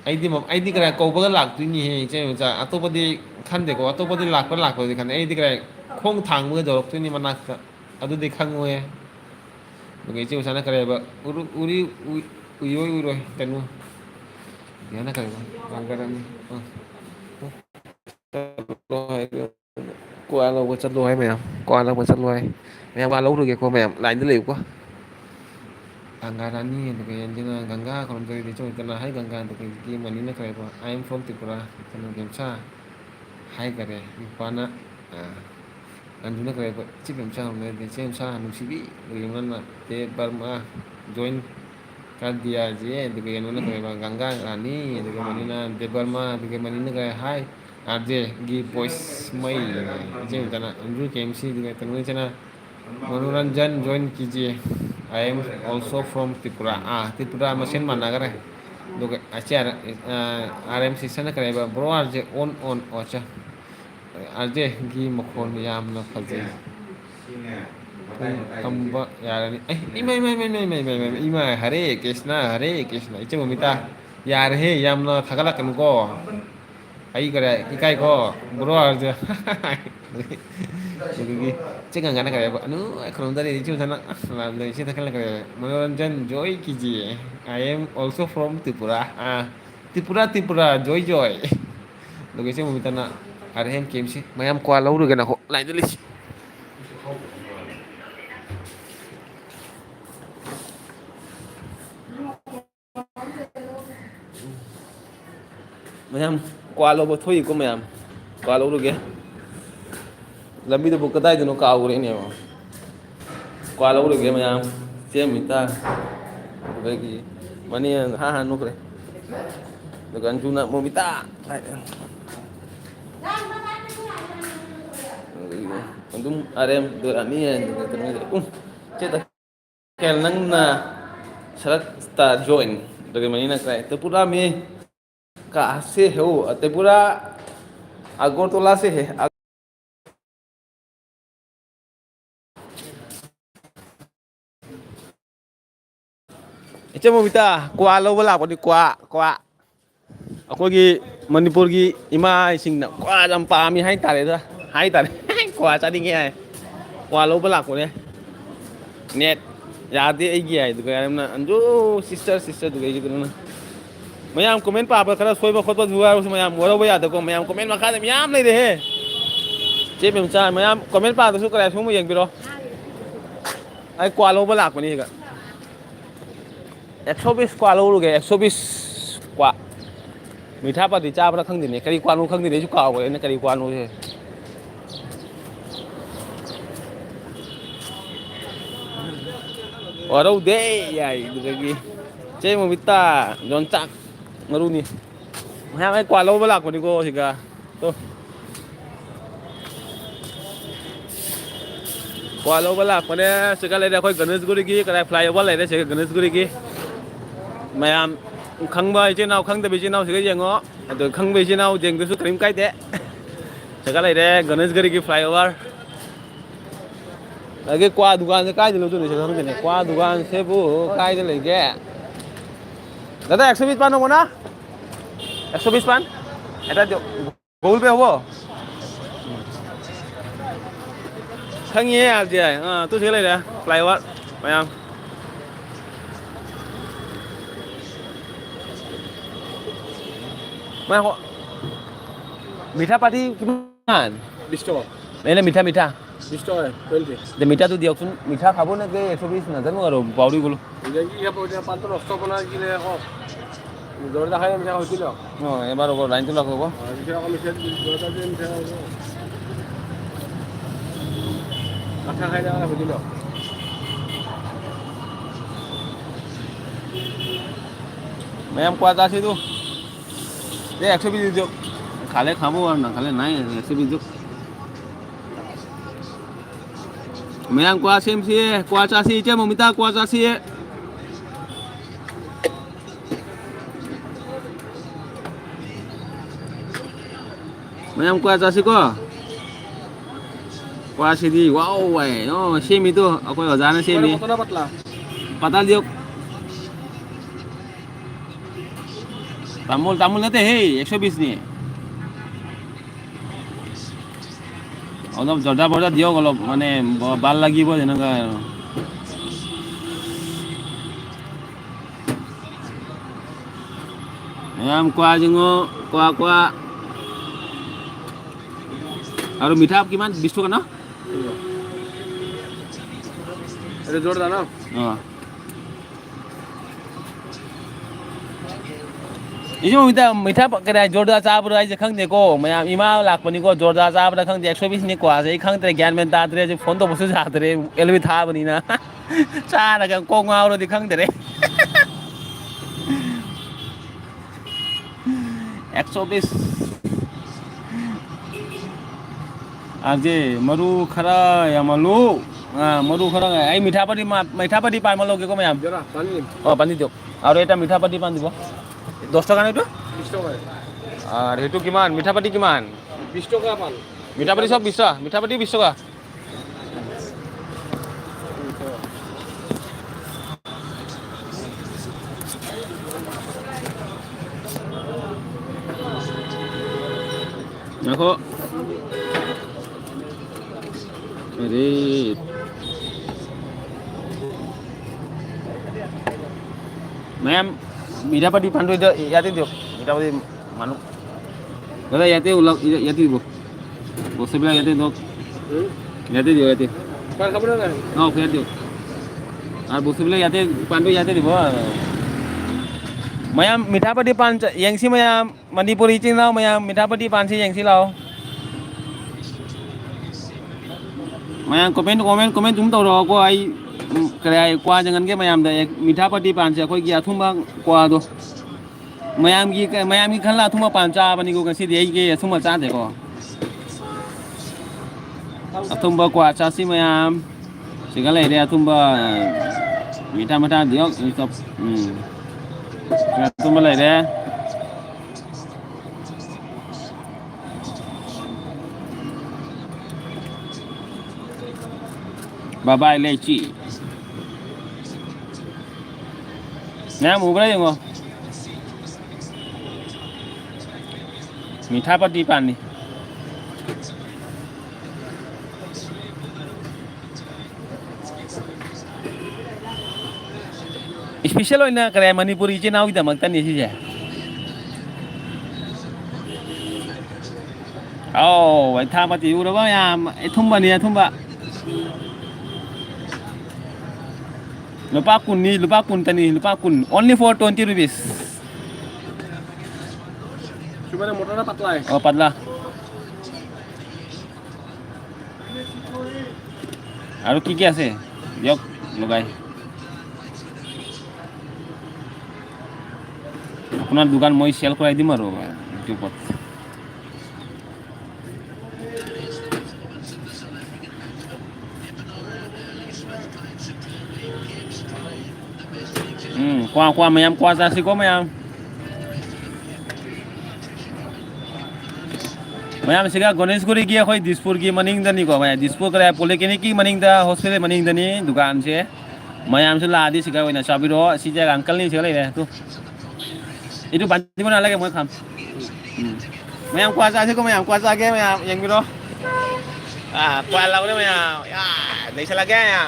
ꯑꯩꯗꯤ ꯀꯔꯥꯏ ꯀꯧꯕꯒ ꯂꯥꯛꯇꯣꯏꯅꯤꯍꯦ ꯏꯆꯦ ꯃꯆꯥ ꯑꯇꯣꯞꯄꯗꯤ ꯈꯟꯗꯦꯀꯣ ꯑꯇꯣꯞꯄꯗꯤ ꯂꯥꯛꯄꯗꯤ ꯈꯟꯗꯦ ꯑꯩꯗꯤ ꯀꯔꯥꯏ ꯈꯣꯡ ꯊꯥꯡꯕꯒ ꯌꯧꯔꯛꯇꯣꯏꯅꯤ ꯃꯅꯥꯛꯇ ꯑꯗꯨꯗꯤ ꯈꯪꯉꯣꯏꯌꯦ ꯑꯗꯨꯒ ꯏꯆꯦ ꯃꯆꯥꯅ ꯀꯔꯤꯕ ꯎꯏꯔꯣꯏ ꯀꯩꯅꯣ ꯌꯥꯅ ꯀꯔꯤꯕ ꯉꯥꯡꯒꯔꯅꯤ ꯀ꯭ꯋꯥ ꯂꯧꯕ ꯆꯠꯂꯣ ꯍꯥꯏ ꯃꯌꯥꯝ ꯀ꯭ꯋꯥ ꯂꯧꯕ ꯆꯠꯂꯣ ꯍꯥꯏ ꯃꯌꯥꯝ ꯀ꯭ꯋꯥ ꯂꯧꯔꯨꯒꯦꯀꯣ ꯃꯌꯥꯝ ꯂꯥꯏꯟꯗ ꯂꯩꯌꯨꯀꯣ Ganggarani gitu kayak jadi gangga kalau dari itu itu hai gangga untuk kayak mani na kayak apa I am from Tripura kana gemsa hai kare ipana anjuna kayak apa cip gemsa ngomong dari gemsa nusibi bagaimana te Burma join kan dia aja itu kayak nuna kayak apa gangga rani itu kayak mani na te Burma itu kayak mani na kayak hai aja gi boys mai itu kana anju KMC itu kayak temen cina मनोरंजन join कीजिए I am also from Tripura Tripura machine माना करे दो अच्छे R M session करे bro R J on अच्छा R J की मखोन याम ना फजे तंबा यार इमा हरे कृष्णा इचे ममिता यार हे याम ना थगला कनको आई करे इकाई को bro R J jadi cek nggak kayak apa anu kalau dari itu sana dari situ kan kayak मनोरंजन joy कीजिए I am also from Tripura Tripura joy logo sih mau minta nak arahan game sih mayam kuala udah kan aku lain tulis mayam kuala buat thôi ko mayam kuala udah ke ꯂꯝꯕꯤꯗꯨꯕꯨ ꯀꯗꯥꯏꯗꯅꯣ ꯀꯥꯎꯈ꯭ꯔꯦꯅꯦꯕ ꯀ꯭ꯋꯥ ꯂꯧꯔꯒꯦ ꯃꯌꯥꯝ ꯆꯦꯃꯤꯇꯥ ꯑꯗꯨꯗꯒꯤ ꯃꯅꯦ ꯍꯥꯟꯅ ꯅꯣꯛꯈ꯭ꯔꯦ ꯑꯗꯨꯒ ꯑꯟꯖꯨꯅ ꯃꯣꯃꯤꯇꯥ Untung RM dorani ya cerita kel nang na sarak sta join dari mana nak kaya tepura me ka se ho tepura Agartala se hai icha mo bita kwa lo bala ko di kwa akogi manipur gi ima sing na kwa jam pa mi hai tare da hai tare kwa cha ding ai kwa lo bala ko ne net ya de ai gi ai du ga na anjo sister du ga gi na mayam comment pa ba khara soi ba khot ba du ga mayam waro ba ya da ko mayam comment ma kha da mayam lai de he che bem cha mayam comment pa da su ka su mo yeng bi ro ai kwa lo bala ko ni ga 120 kwa lo lu ge 120 kwa mi tha pa di cha ba khang din ne kari kwa nu khang din ne chu ka ko ne kari kwa nu he Waro de yai du gi che mo bita jon chak maru ni ha ai kwa lo ba la ko ni ko siga to kwa lo ba la ko ne siga le da khoi ganesh guri gi ka fly over le da siga ganesh guri gi mayam khang ba che nau khang da bi che nau siga yeng o do khang bi che nau jeng du su krim kai de siga le da ganesh guri gi fly over cái qua dugan se kai de lo tu ne se khang de ne qua dugan se bu kai de le ge দাদা 120 পান হবো না 120 পান এটা Google pay হবো খাঙিয়ে আর যে তো সেলাই রে ফ্লাইওভার mayam mày họ মিঠা পাটি কিমান 20 টাকা এনে মিঠা মিঠা 20 টাকা 20 দে মিঠা তো দিয়কচোন মিঠা খাব না কে 120 নাজানো আৰু পাউৰি গলো এটা কি খাব এটা পাত নষ্ট বনাই কিনে আকৌ জোৰ দেখাই মিঠা হৈছিল এবাৰ হ'ব লাইনটো লগাব মিঠা আকৌ মিঠা জোৰটা দিয়ে মিঠা আঠা খাই দেওয়া হৈছিল mayam kuat আছে তো দে 120 দিয়ক খালে খাবো আর না খালে নাই 120 দিয়ক mayam kuat xem xí kuat cha xí chứ mà mình ta kuat cha xí mayam kuat cha xí có kuat xí đi wow vậy nó xem đi tu aku ở giá nó xem đi কতটা পাতলা পাতা দিয়ক তামোল নাতে হে 120 নিয়ে অলপ জৰ্দা বৰ্দা দিয়ক অলপ মানে ভাল লাগিব যেনেকুৱা mayam কোৱা জিঙো কোৱা আৰু মিঠা কিমান 20 টকা ন এটা জোর দাও না 이제 미타 그래 조르다 잡으러 이제 강대고 뭐야 이마 락보니고 조르다 잡으러 강대 120니까 와서 이 강대 갸면 다들에 이제 폰도 무슨 자들에 엘비 타버니나 차나 그냥 꽁아우로 디 강대래 120 아제 머루 카라 야말루 머루 카라 아이 মিঠাপাটি পান মালো কি কম আম জোরা পানি পানি দিয়ক আৰু এটা মিঠাপাটি পান দিব 10 টাকা নেটো 20 টাকা আর হেতু কিমান মিঠাপাটি কিমান 20 টাকা পান মিঠাপাটি সব 20 টাকা মিঠাপাটি 20 টাকা দেখো আরে mayam মিঠাপাটি পানটো ইয়াতে দিয়ক মিঠাপাটি মানুহ দাদা ইয়াতে ইয়াতে দিব বস্তুবিলাক ইয়াতে দিয়ক ইয়াতে দিয়ক ইয়াতে পান খাব না ইয়াতে দিয়ক আৰু বস্তুবিলাক ইয়াতে পানটো ইয়াতে দিব mayam মিঠাপাটি পান য়েংচি mayam মণিপুৰী চিনাও mayam মিঠাপাটি পান সি য়েংচি লাও mayam comment chúng tàu đó có ai cái qua jangan cái mayam đây মিঠাপাটি পান সে কই গিয়া থুমবা qua তো mayam কি khăn là thuma pan cha bani ko kasi dei ke thuma cha de ko ꯑꯊꯨꯝꯕ ꯀ꯭ꯋꯥ ꯆꯥꯁꯤ ꯃꯌꯥꯝ ꯁꯤꯒ ꯂꯩꯔꯦ ꯑꯊꯨꯝꯕ ꯃꯤꯊꯥ ꯃꯊꯥ ꯗꯤꯌꯣꯛ ꯑꯊꯨꯝꯕ ꯂꯩꯔꯦ ꯕꯥꯏ ꯂꯩꯆꯤ mẹ mù bên đây không Mita pati pan ni special oina kare Manipuri che naw idamak tan ni je oh ai tha pati ura ba ya thumba ni thumba lupa kun tani lupa kun only for 20 rupees Cuma yang motornya patla ya? oh patla aru ki আছে দিয়ক লগাই আপোনাৰ দোকান মই sell কৰাই দিম আৰু ইউটিউবত qua mày em qua ra xí có mày em ma'am सिगा गणेशगुरी की अखोई दिसपुर की मनिंग दनी को मैं दिसपुर करे पॉलिक्लिनिक की मनिंग दा हॉस्पिटल मनिंग दनी दुकान से मैम से लादी सिगा वइना चाबिरो सी जगह अंकल नहीं सिगा ले तू itu bantu mana lagi mau kam ma'am kuasa sih ko ma'am kuasa ke ma'am yang biro ah kuala lau deh ma'am ya dari lagi ya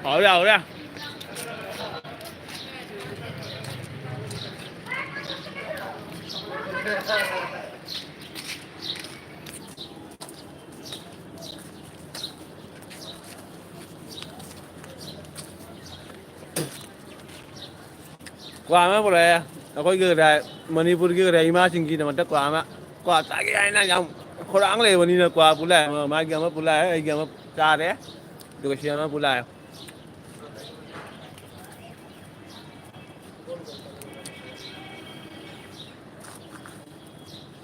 ở đâu đó qua mấy bộ này nó có cái này Manipur cái này mà chính kia mà tất qua tại cái này nhầm khó đángเลยวันนี้นะqua bộ này mà cái mà bộ này cái mà cha đấy được cái mà bộ này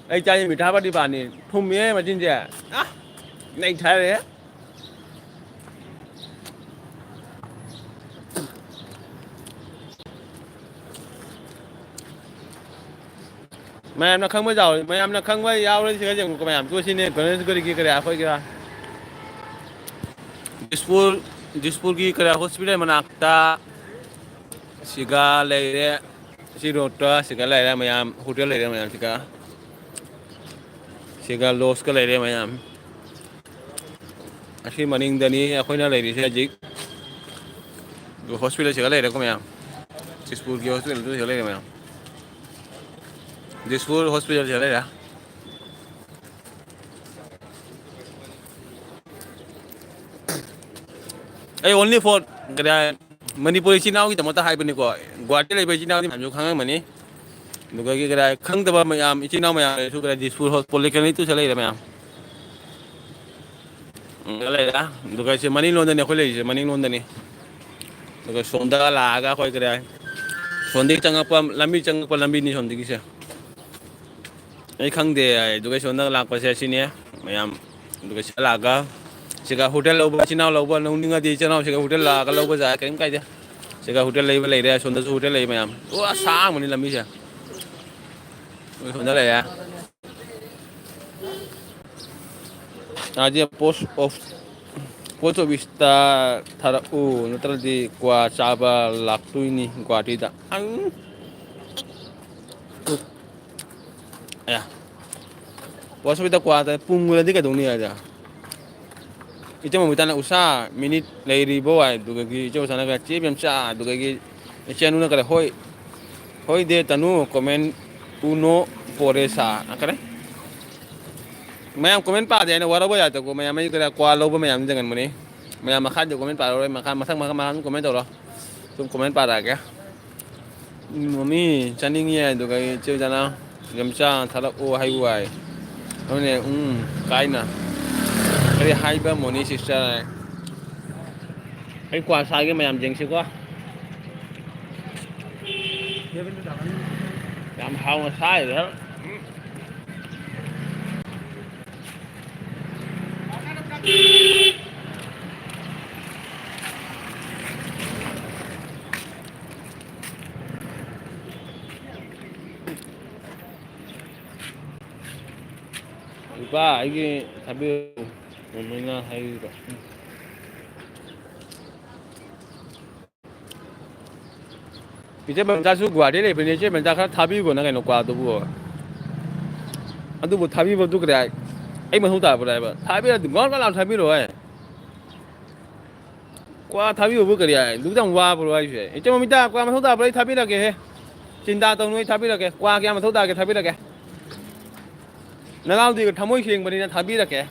ai chơi mì tha bắt đi bàn này thùng mía mà trên chè á này thấy đấy mày em nó không bao giờ mày em nó không bao giờ lên cái gì của mày em tôi xin nên cái cái phải cái Dispur की करे hospital में नाकता सिगा ले रहे सिरोटा सिगा ले रहे मैं हम hotel ले रहे मैं सिगा लॉस का ले रहे मैं हम अच्छी मनिंग दनी अखोई ना ले रही है जिक हॉस्पिटल सिगा ले रहे को मैं हम दिसपुर की हॉस्पिटल तो चले रहे मैं हम दिसपुर हॉस्पिटल चले रहा ai only for cái Manipur chỉ nào cái tầm ta hai bên này qua cái này bên chỉ nào thì làm cho khang mà ní được cái khang tập mà làm chỉ nào mà làm cái Dispur Polyclinic tu sẽ lấy mà cái này đó được cái Manila London này khơi lấy Manila London này được cái sonda là cái khơi cái sondi chẳng apa lambi ni sondi kisah ai khang de được cái sonda là cái gì nhé mà làm được cái là cái Sega hotel lâu chỉ nào lâu bao lâu nhưng mà đi cho nào sega hotel là cái lâu bao giờ cái chứ sega hotel lấy ra xuân tới hotel lấy mà em ủa sáng mà đi làm gì vậy xuân tới lấy à giờ post post ऑफिसता थारꯛꯎ नꯠꯇ꯭रदꯤ ꯀ꯭ꯋꯥ ꯆꯥꯕ ꯂꯥꯛꯇꯣꯏꯅꯤ ꯒꯨꯋꯥꯍꯥꯇꯤꯗ ꯑꯌꯥ post ऑफिसता quad ꯄꯨꯡꯒꯗꯤ ꯀꯩꯗꯧꯅꯤ ꯍꯥꯏꯗ इचे मोमिताना Usha minute लेरिबो आय दुगगी इचे उषाना का चेप यमचा दुगगी इचे अनुना करे होय दे तनु comment उनो पोरेसा अकरे ma'am comment पा दे ना वरबो जातो को मैमไม่करे क्वा लोबो मैम जंगन मने मैम मखा जो कमेंट पा रो मखा मथक मखा मान कमेंट तो रो तुम कमेंट पा रहा क्या मम्मी चनिंग ये दुगगी इचे जना यमचा थाला ओ हाय वाय ओने काइना अरे हाई बा मोनी सिस्टर है अरे क्वा सागे मैम जेंगसे को याम हाउ साइ है Ipa ini tapi umumnya hai ba 이제 먼저 수 구하리래 베네제 먼저 가 타비고 나가 놓고 와도 뭐 아도 뭐 타비고도 그래 ai mà không tả vào đây mà thái biết là ngon có làm thái biết rồi qua thái biết vừa cái này đúng trong qua vừa rồi chứ mà mình ta qua mà không tả vào đây thái biết là kìa chính ta tông nuôi thái biết là kìa qua kia mà không tả cái thái biết là kìa nó lao thì tham môi khiêng mà đi là thái biết là kìa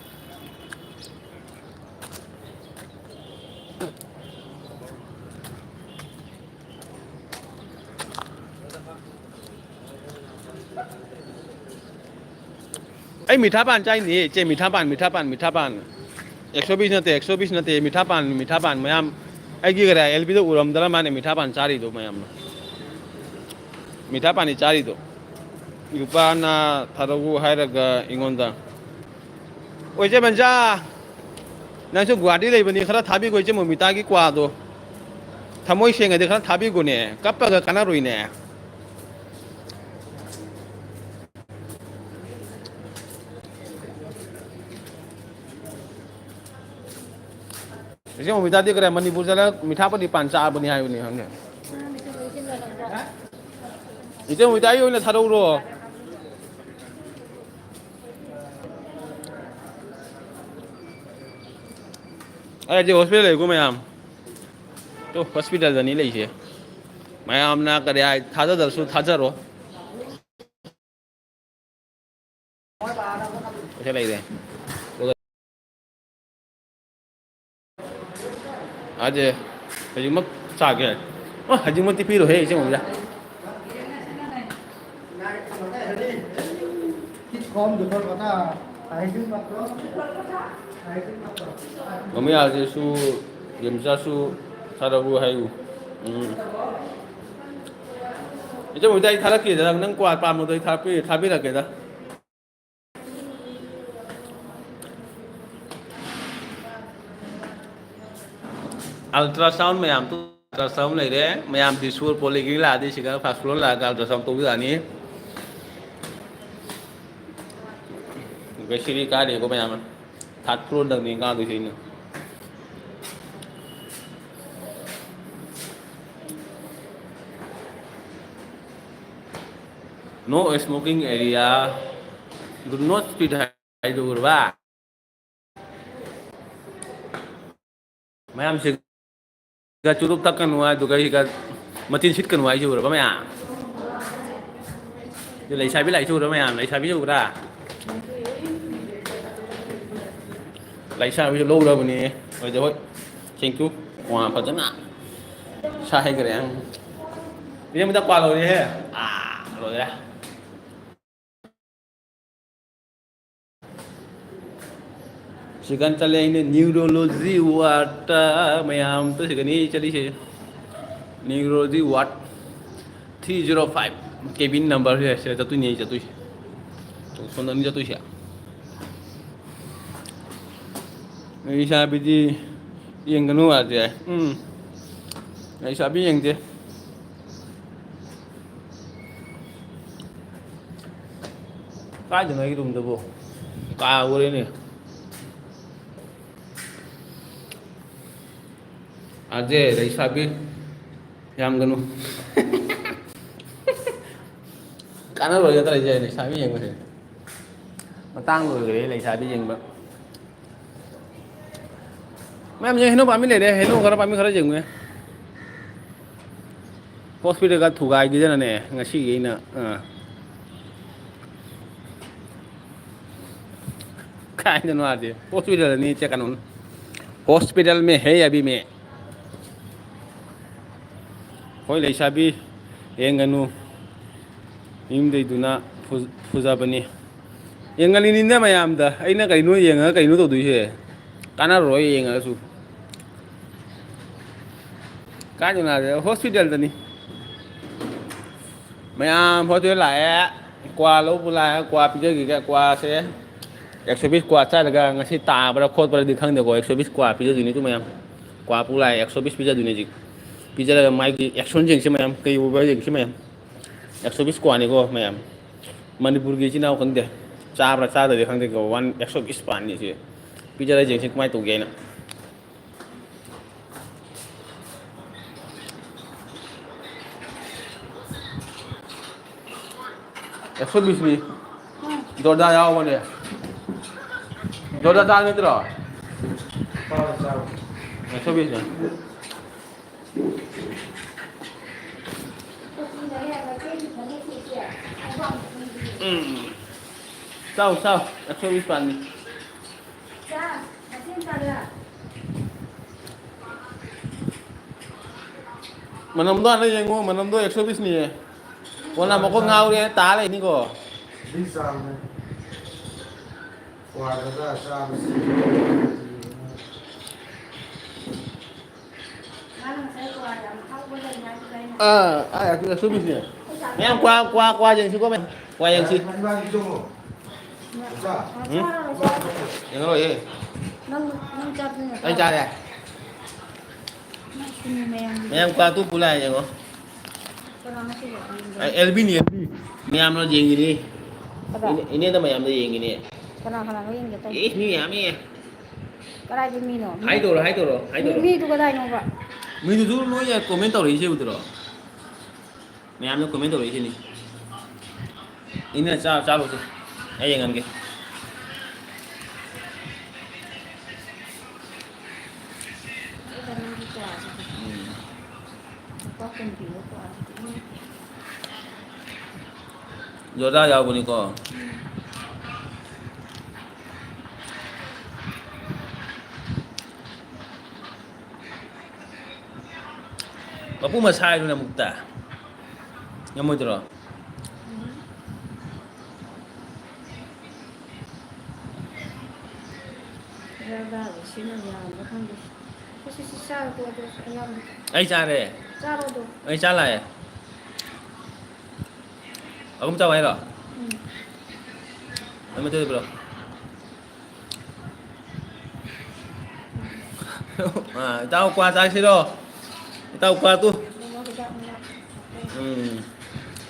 ai mì tháp bàn chay nè chơi mì tháp bàn 120 nate mì tháp bàn mayam ai kia cái LP तो उरम दला माने mì tháp bàn चारी दो mayam mì tháp bàn चारी दो युपाना थारगु हायरगा इंगोंदा ओइजे बंजा नसु गुवाहाटी लेबनी खरा थाबी गोइजे ममिता की क्वा दो थमोय सेंगे दे खरा थाबी गोने कप्पा काना रोइने इसे ममिता दे करे मणिपुर चला मिठा पनी पांचा बनी हाय बनी हमने इसे ममिता यो ने थारो रो अरे जे हॉस्पिटल है को मैम तो हॉस्पिटल जानी ले छे मैम ना करे आय थाजा दरसु थाजा रो अच्छा ले दे आज हजिमक चागे हजिमक ती पीरो है इसे Mamita mami aje su gemsa su sarabu hayu itu mau tadi tharak ke dah nang kuat pam tu thapi lah ke dah ultrasound mayam tu ultrasound lai de mayam di sur polyclinic la di siga first floor la ultrasound tu bi ani cái cái để có mayam thật luôn đằng này cao từ gì nữa no smoking area do not speed high door ba mayam se ga churup tak kan wa do ga matin sit kan wa ju ba mayam je lấy sai biết lại chu đó mayam lấy sai ví dụ ra lấy sao bây giờ lâu rồi nè rồi thôi thank you hòa phần rất nặng sai cái này bây giờ mình ta qua rồi đi rồi đấy chỉ cần trả lời nên neurology what mày làm tôi chỉ cần đi cho đi chứ neurology what 305 cabin number है sẽ cho tôi nhảy cho tôi số cho tôi sẽ Isa biji yang kedua aja. Isa biji yang je. Cái gì này dùng được bộ. Cả vô đây nè. ꯑꯖꯦ ꯂꯩꯁꯥꯕꯤ ꯌꯥꯝꯒꯅꯨ ꯀꯥꯟꯅꯔꯣꯏꯒꯗ꯭ꯔꯥ ꯑꯩꯁꯦ ꯂꯩꯁꯥꯕꯤ ꯌꯦꯡꯕꯁꯦ ꯃꯇꯥꯡ ꯂꯣꯏꯈ꯭ꯔꯦ ꯂꯩꯁꯥꯕꯤ ꯌꯦꯡꯕ ꯃꯌꯥꯝ ꯍꯩꯅꯧ ꯄꯥꯝꯕꯤ ꯂꯩꯔꯦ ꯍꯩꯅꯧ ꯈꯔ ꯄꯥꯝꯕꯤ ꯈꯔ ꯌꯦꯡꯉꯨꯅꯦ ꯍꯣꯁꯄꯤꯇꯥꯜꯒ ꯊꯨꯒꯥꯏꯈꯤꯗꯅꯅꯦ ꯉꯁꯤꯒꯤ ꯑꯩꯅ काहे आज हॉस्पिटल नीचे कानून हॉस्पिटल में है अभी मैं होय लेसाबी येंगनु ꯌꯨꯝꯗꯩꯗꯨꯅ ꯐꯨꯖꯕꯅꯤ ꯌꯦꯡꯍꯜꯂꯤꯅꯤꯅ ꯃꯌꯥꯝꯗ ꯑꯩꯅ ꯀꯩꯅꯣ ꯌꯦꯡꯉꯒ ꯀꯩꯅꯣ ꯇꯧꯗꯣꯏꯁꯦ ꯀꯥꯟꯅꯔꯣꯏ ꯌꯦꯡꯉꯒꯁꯨ ꯀꯥꯏꯗꯅꯣ ꯍꯣꯁꯄꯤꯇꯥꯜꯗꯅꯤ ꯃꯌꯥꯝ ꯍꯣꯁꯄꯤꯇꯥꯜ ꯂꯥꯛꯑꯦ ꯀ꯭ꯋꯥ ꯂꯧꯕ ꯂꯥꯛꯑꯦ ꯀ꯭ꯋꯥ ꯄꯤꯖꯈꯤꯒꯦ ꯀ꯭ꯋꯥꯁꯦ 120 ꯀ꯭ꯋꯥ ꯆꯥꯔꯒ ꯉꯁꯤ ꯇꯥꯕ꯭ꯔꯥ ꯈꯣꯠꯄ꯭ꯔꯗꯤ ꯈꯪꯗꯦꯀꯣ 120 ꯀ꯭ꯋꯥ ꯄꯤꯖꯗꯣꯏꯅꯤ ꯃꯌꯥꯝ ꯀ꯭ꯋꯥ ꯄꯨ ꯂꯥꯛꯑꯦ 120 ꯄꯤꯖꯗꯣꯏꯅꯤ ꯍꯧꯖꯤꯛ ꯄꯤꯖꯔꯒ ꯃꯥꯒꯤ ꯑꯦꯛꯁꯟ ꯌꯦꯡꯁꯤ ꯃꯌꯥꯝ ꯀꯩ ꯑꯣꯏꯕ ꯌꯦꯡꯁꯤ ꯃꯌꯥꯝ 120 ꯀ꯭ꯋꯥꯅꯤꯀꯣ ꯃꯌꯥꯝ ꯃꯅꯤꯄꯨꯔꯒꯤ ꯏꯆꯤꯟ ꯏꯅꯥꯎ ꯈꯪꯗꯦ ꯆꯥꯕ꯭ꯔꯥ ꯆꯥꯗ꯭ꯔꯗꯤ ꯈꯪꯗꯦꯀꯣ 120 ꯄꯥꯟꯅꯤꯁꯦ ꯄꯤꯖꯔ ꯌꯦꯡꯁꯤ ꯀꯃꯥꯏꯅ ꯇꯧꯒꯦ ꯍꯥꯏꯅ Ekso bismi, Jordan ya mana? Jordan tak ni terus. Ekso bismi. Sao, ekso bis pan ni. Manam tu ada yang ngo, manam tu ekso bis ni. Wana mo ko ngau ni, ta lai ni ko. Ekso bis ni. Yang kuah yang si ko men. Kuah yang si. Yang lo ye. Anh cha này. Em qua tu pula ya ko. LB ni LB. Ni am lo jeng ini. Ini tu mayam tu jeng ini. Kadang-kadang ko yung gatay. Ni am ni. Karay ko mino. Hai tu. Mi tu kaday no ba? Mi tu lo ya comment tau ri che betul. Mayam lo comment tau ri che ni. Ini cha lo tu. Ai yang am ke. Jordan ya buni ko. Kapu masai tu na mukta. Nyamu terus. Rada, sino yan? Bakang kasi si Sarah ko ito ayam. Ai cha re. Sarah do. Ai cha lai. Aku mau coba ya. Kamu tu bro. Tahu kuah tak sih lo? Tahu kuah tu.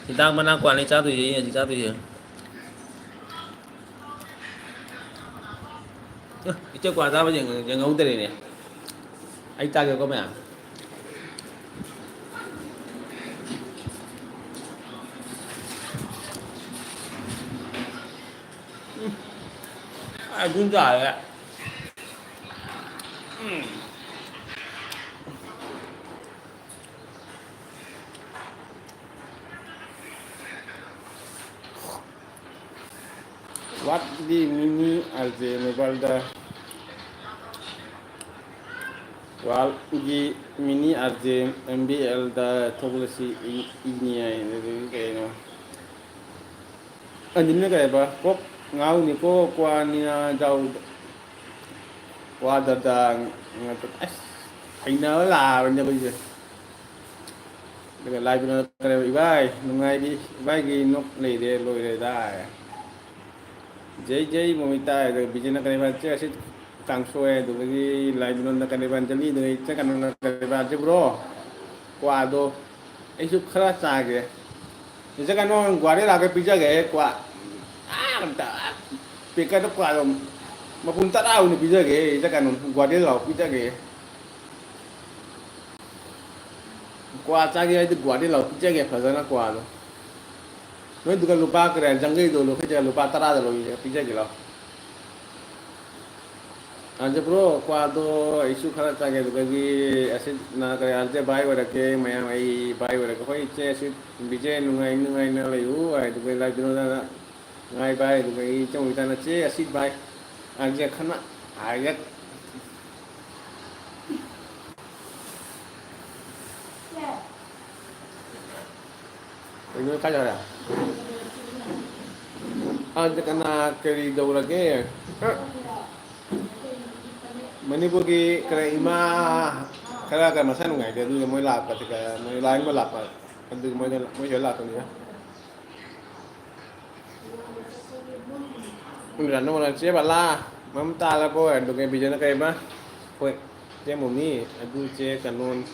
Kita mana kuah ni cah tu je, cah tu je. Itu kuah apa yang ngau tadi ni? Ai cah ke kau mana? Cũng giỏi ạ. What di mini Arzenebalda Wal di mini Arzen MBL da Toglasi Ignia ini kayak anjingnya kayak apa? Kok ngau ni ko kwa ni jauh qua dadang anh nói là bên bây giờ lại bên cái bị bay ngay đi bay cái nóc này để lôi ra đây dây một tay rồi bây giờ nó cái bàn chơi sẽ tăng xoay rồi cái lại bên cái bàn chơi rồi chắc là cái bàn chơi bro qua đó ấy chút khá xa kìa thì chắc là nó qua đấy là cái pizza cái qua mantap pika itu kalau mapunta tahu nih pizza ke, itu kan gua dia lau pizza ke. กว่าจากที่ไอ้ที่กว่าที่เราพิจารณาพัฒนากว่าเลยไม่ดูกันลูกป้าก็ได้จังเลยดูลูกพิจารณาลูกป้าตราดเราพิจารณาเราอันเจ้าโปรกว่าตัวอิสุขนาดจากที่ดูกันที่อาศัยนาคาอันเจ้าใบวันละเกมไม่ไอ้ใบวันละก็ไปเจ้าสิพิจารณาหนุ่งไงนั่นเลยอยู่ไอ้ดูกันไลฟ์ดูนั่นนะไงใบดูกันอีจังหวะนั้นเจ้าอาศัยใบอันเจ้าขนาดไอ้ยักษ์เป็นยังไงกันล่ะอันเจ้าขนาดเคยดูละเกมManipur ki kena ima kena kan masa nungai dia dulu moi lap ketika moi lain moi lap kan dulu moi jual lap tu ni ya. Kemudian nomor siapa lah, mamta lah boy, tu kan bicara kayak apa? Boy, cie mumi, aduh cie kanon,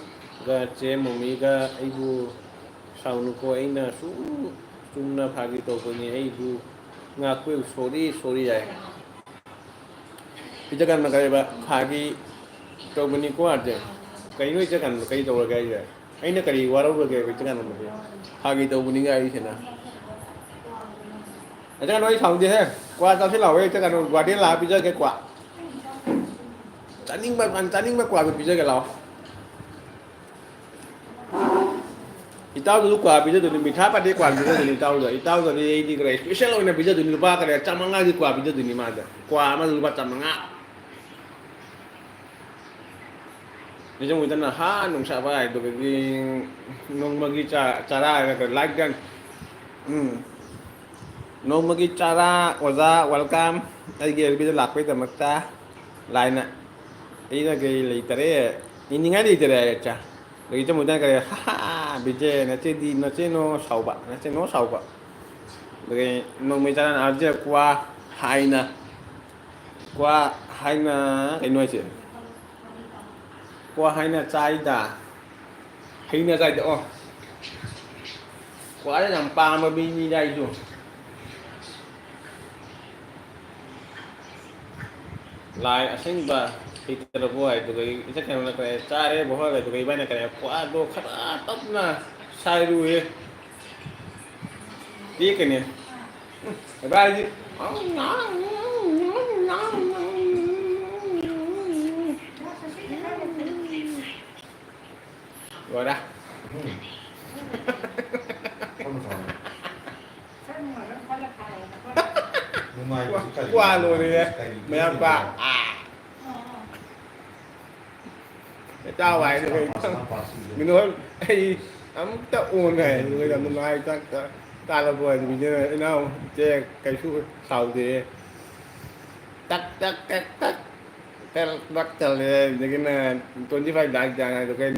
ga cie mumi ga ibu saunu ko ina sumna pagi tu ko ni ibu ngaku sorry jai. Ijakan nak kaya pagi tu bini kuat je. Kayu ijakan kayu tu orang kaya je. Ini kayu walau orang kaya ijakan orang kaya. Pagi tu bini kaya je na. Ijakan orang thằng je he. Kuat tapi lawa ijakan orang kuat dia lah pijak ke kuat. Caning ber kuat pijak ke lawa. Itau dulu kuat pijak tu ni mitha pada kuat pijak tu ni itau tu ni ini kaya special orang pijak tu ni lupa kaya camanga di kuat pijak tu ni mana. Kuat mana lupa camanga. Ni cuma itu nah nung siapa itu bagi nung bagi cara kan like kan, nung bagi cara waza welcome, lagi lebih tu lakwe tu makta lain nak, ini lagi literate, ini nggak literate aja, lagi cuma itu kan bijak, nanti no sauba, lagi nung bicara aja kuah haina ini aja. Qua hai là trai đã hay là trai đó quá là làm pa mà bên như đây rồi lại ở sinh bà thì từ vui tụi cái chắc là cái trai đấy bỏ là tụi cái bên này cái quá đô khát tóc na sai đuôi đi cái này cái ba gì rồi đó qua luôn đi mấy ăn qua trao vậy thì mình nói ai ấm tao uống này người ta mình nói chắc ta là vừa thì mình như thế nào che cái số sầu thì tắc cái bắt trở lại cái này tôi chỉ phải đại dạng này cái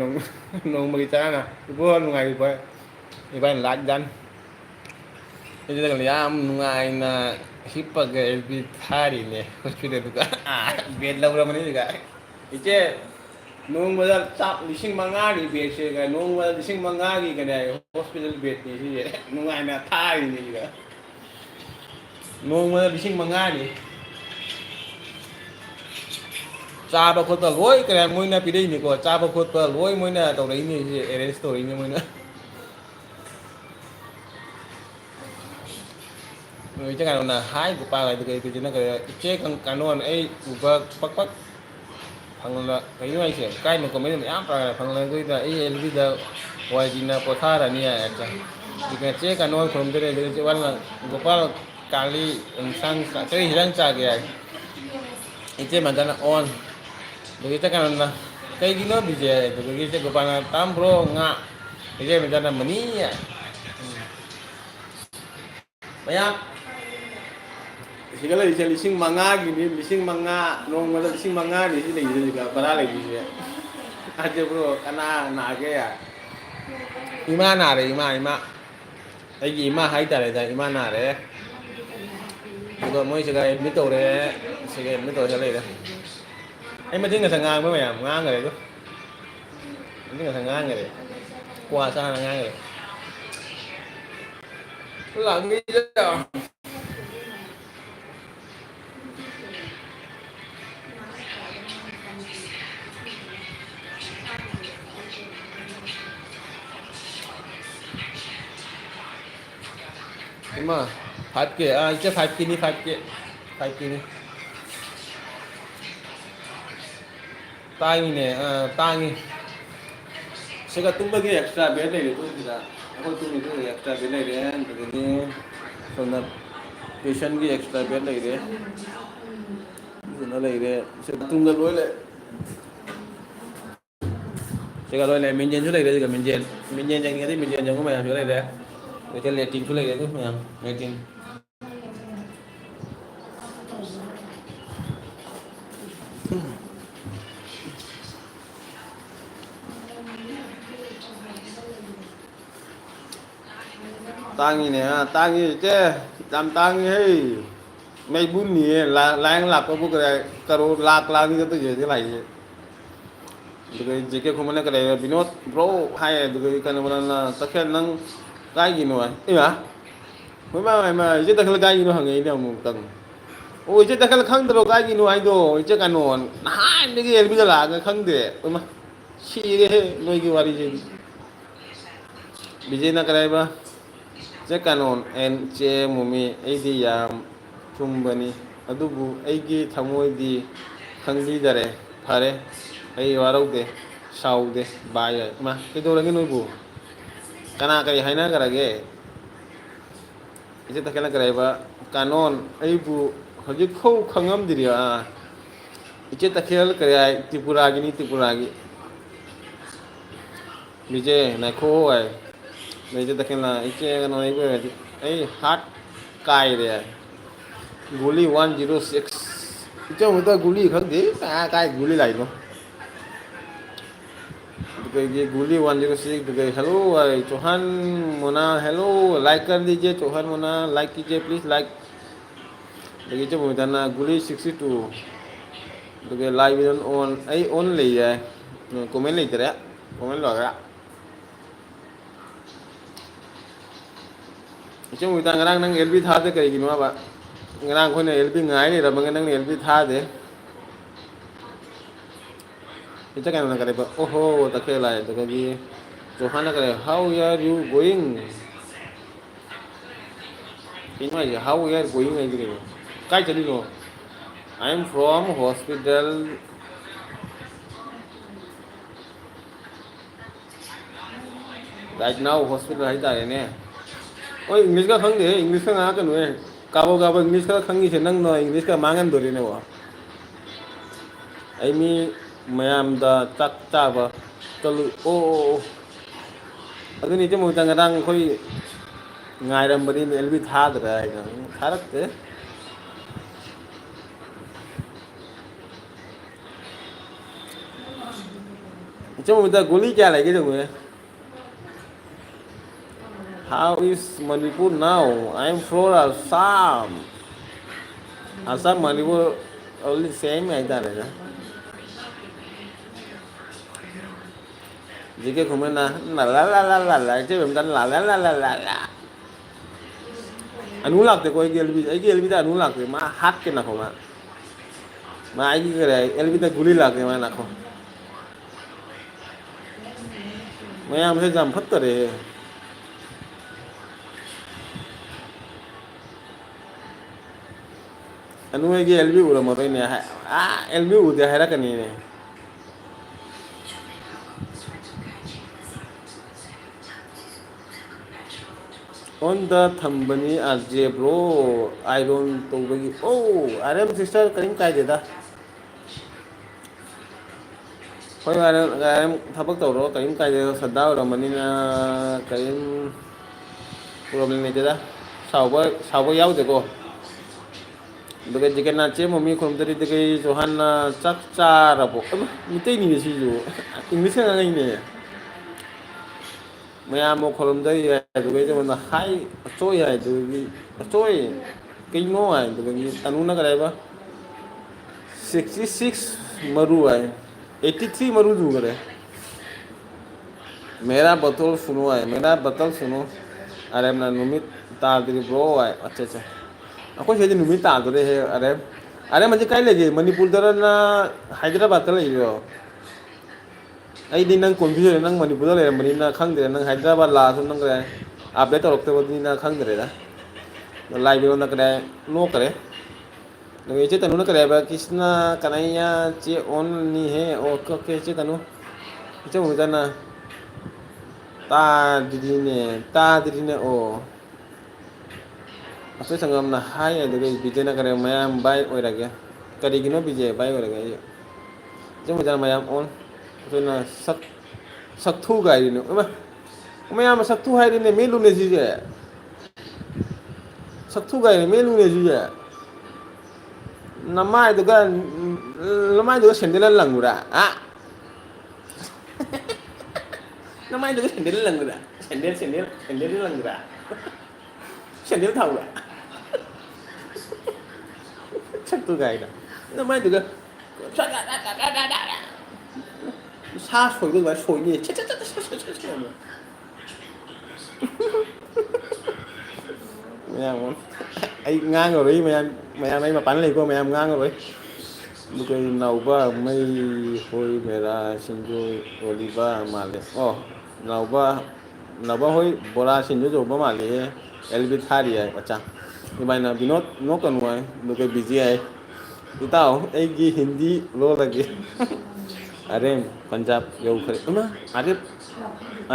nông mì cha nè bữa ngày vậy thì phải lại dần jadi kan ya mengenai na hipa ke LB hari ni hospital tu kan bed lah berapa ni juga itu nung badal cap lising mangari bed se kan nung badal lising mangari kan ya hospital bed ni sih mengenai na hari ni juga nung badal lising mangari cha ba khot ba loi cái moi na pi dei ni ko cha ba khot ba loi moi na tau dei ni sih arrest story ni moi na người chắc là hai của ba này từ cái nó cái chế con non ấy của bắc thằng là cái như vậy sẽ cái nó có mấy người áp ra thằng là cái là ấy bây giờ ngoài gì là có tha là như vậy thì cái chế con non không thể để cho là của ba kali sang cái gì đang trả cái chế mà nó on rồi chắc là cái gì nó bị gì rồi cái chế của ba là tam pro ngạ cái chế mà nó mani à mấy Segala lising manga gini, lising manga, nong masa lising manga di sini juga, padahal lagi sih. Aja bro, karena naga ya. Ima nare, ima. Lagi ima hai tare, ima nare. Juga mau segala mito re, segala mito segala itu. Mà chính là thằng ngang mới mày ngang rồi đó. Chính là thằng ngang rồi. Qua sao là ngang rồi. Là nghĩ chứ. ima 5K iche 5K ni 5K 5K ni तांगी तांगी Sega तुम्बगी extra bed ले तो दिला ako tumi to extra bed ले रे तगनी सोना patient की extra bed ले रे सोना ले रे से तुम्गा लोय ले सेगा लोय ले मिंजन जो ले रे का मिंजन जंग के मिंजन जंग को मैं जो ले रे तो लेटिंग को ले रे तो मैं लेटिंग tangi nè tangi chứ làm tangi hay mấy bún nè là lang lạc có bút cái caro lạc lạc như cái này cái gì cái không phải cái này binot bro hay cái này là tất cả năng cái gì nữa ấy mà mấy mà chứ tất cả cái gì nữa hàng ngày đều một tầng ôi chứ tất cả không được cái gì nữa anh đồ chứ cái nón hai cái gì bây giờ là cái không để ôi mà chi cái nuôi cái gì gì bây giờ là cái này baจะกันอนเอ็นเจมุมีไอเดียทุ่มบันีอดูบุไอกีทำมวยดีขังดีดาร์พาร์ไอวารุเดชาวเดบายมาที่ตัวเรื่องนู้นบุกันอะไรให้น่ากระเกะอีเจ้าตะเกียงกระไรบ้ากันอนไอบุเขาจะเข้าขังอัมดีอ่ะอีเจ้าตะเกียงกระไรติปุรากินี่ติปุรากิมิเจนักโค้ไอbây giờ ta khen là cái nói về ấy hard cài đấy guli 106 cho người ta guli khác gì cái guli này nó cái guli 106 cái hello Johan Mona hello like कर दीजिए Johan Mona like कीजिए please like देखिए जो मुझे ना guli 62 तो cái live on ấy on ले है comment ले तेरे comment लगा chứ người ta ngang năng LB tha thế cái gì nữa bạn ngang khối này LB ngái này là bằng năng LB tha thế thì chắc là cái này bảo oh ta kêu lại cái gì Johanna cái này how are you going cái nói gì how are you going này cái cái chân đi rồi I'm from hospital right now hospital hay tại nè ôi English का खंग दे English का ना कर नुए काबो English का खंगी से नंग no English का मांगन दोरी ने वो आई मी मैम दा तक चाबा चलो ओ अगर नीचे मुझे तंग रंग कोई गायरम बड़ी मेल भी था दे रहा है था रखते नीचे मुझे गोली क्या लगी जो मुझे How is Manipur now? I'm from Assam. Assam, Manipur, only same है इधर है ना. जिके घूमे ना ला इसे बेमतन ला. अनुलाग ते कोई एलबी ता अनुलाग ते माँ हाथ के ना खो माँ आई की करे एलबी ता गुली लाग ते माँ ना खो. मैं हमसे जम फत्तर है. anu lagi LB udah mau ini LB udah herakan ini on the thambani aje bro iron to bagi oh RM sister karim kai deda koi RM thapak to ro karim kai deda sadda ro manina karim problem ne deda sawo yau de ko Because jika nanti mami kalau dari dekai Johan cak cara po, mesti ini sih jo, English kan ini. Maya mau kalau dari dekai tu mana high coy ya itu, coy, kau mau ya itu kan anu nak ada apa? 66 maru ya, 83 maru juga deh. Mera betul suno ya, mera betul suno. Ada mana numit tar dari bro ya, अच्छा. Aku sih jadi numit tahu deh, ada macam kaya lagi, Manipur daran Hyderabad lagi yo. Ayi di nang konfuse nang Manipur daran, Manina khang deh, nang Hyderabad lah, so nang kaya update orang tu buat di nang khang deh lah. Live ना करे no करे लगे चे तनु ना करे बा कृष्णा कन्हैया चे on नहीं है ओके ओके चे तनु चे मुझे ना ता दीदी ने ओ असो संगम ना हाय लगे बीजे ना करे मैम बाय ओए लगे करी गिनो बीजे बाय ओए लगे चे मुझे ना मैम ऑन तो ना sak thu gai ni ma'am sak thu hai ni me lu ne ji je sak thu gai ni me lu ne ji je namai tu kan namai tu sendel lang gura ah namai tu sendel lang gura sendel lang gura sendel thau gura sak thu gai da namai tu kan sa soi tu bai soi ni che ma'am ai ngang rồi đấy ma'am ấy mà bắn lên qua ma'am ngang rồi lúc ấy nào ba mấy hồi mera sinjo oliva male oh nào ba hồi bora sinjo जो ba male elbit hari है बच्चा ये भाई ना Vinod no करूँगा लोग के busy है बताओ एक ये हिंदी लो लगे अरे पंजाब यो करे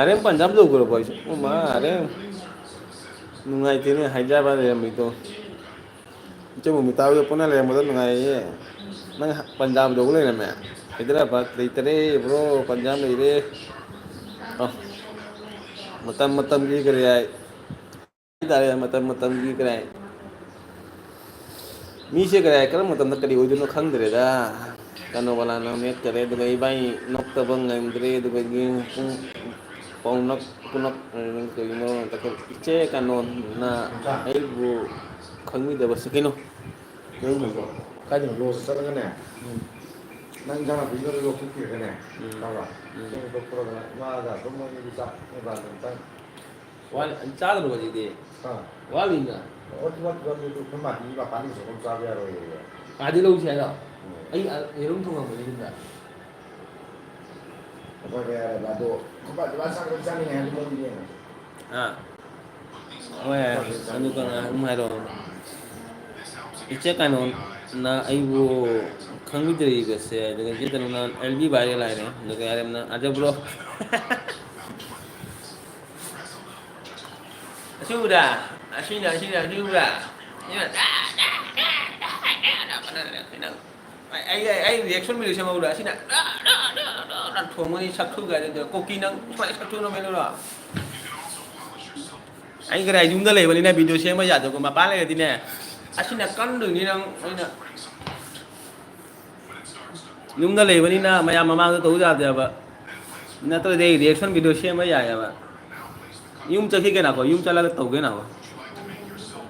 अरे पंजाब जो करो भाई ओ माँ अरे nungai tini Hyderabad ya mito cuma mito tahu ya puna le mo nungai nang Punjab do le na me Hyderabad leitere bro Punjab le oh matam gi kare ai dare matam gi kare mi se kare kar matam na kari oju no khang dare da kano wala na me kare do gai bai nok ta bang ngai dare do gai Ponok punok ko ino takol iche kanon na aibu khangmi da basakino nếu mình có cái gì lô sẽ cái này năng ra là ví dụ lô cái cái này đâu rồi nhưng mà pro là mà là có mấy cái sao cái bàn mình tăng wal anchal ro ji de à wal inga ốt cái cái mặt như là bán được không sao bây rồi adi lo che da ai erum thong ma ni da rồi là đồ có bạn bán sang cái này hay không đi ah oh ya anu kan umai ro iche kanon na aibu khangmi deri ga se daga je tan na lb bare lai ne daga yare na aja bro sudah asina sudah ai reaction mi sama udah asina dan thong ni saktu ga de koki nang sai saktu no melu ra ai cái này chúng ta lấy vào này video xem bây giờ rồi mà bán lại thì nè xin là con đường đi đâu chúng ta lấy vào này mà mang cái túi ra thì vậy nè tôi đây reaction video xem bây giờ vậy dùng cho cái nào có dùng cho là cái tàu cái nào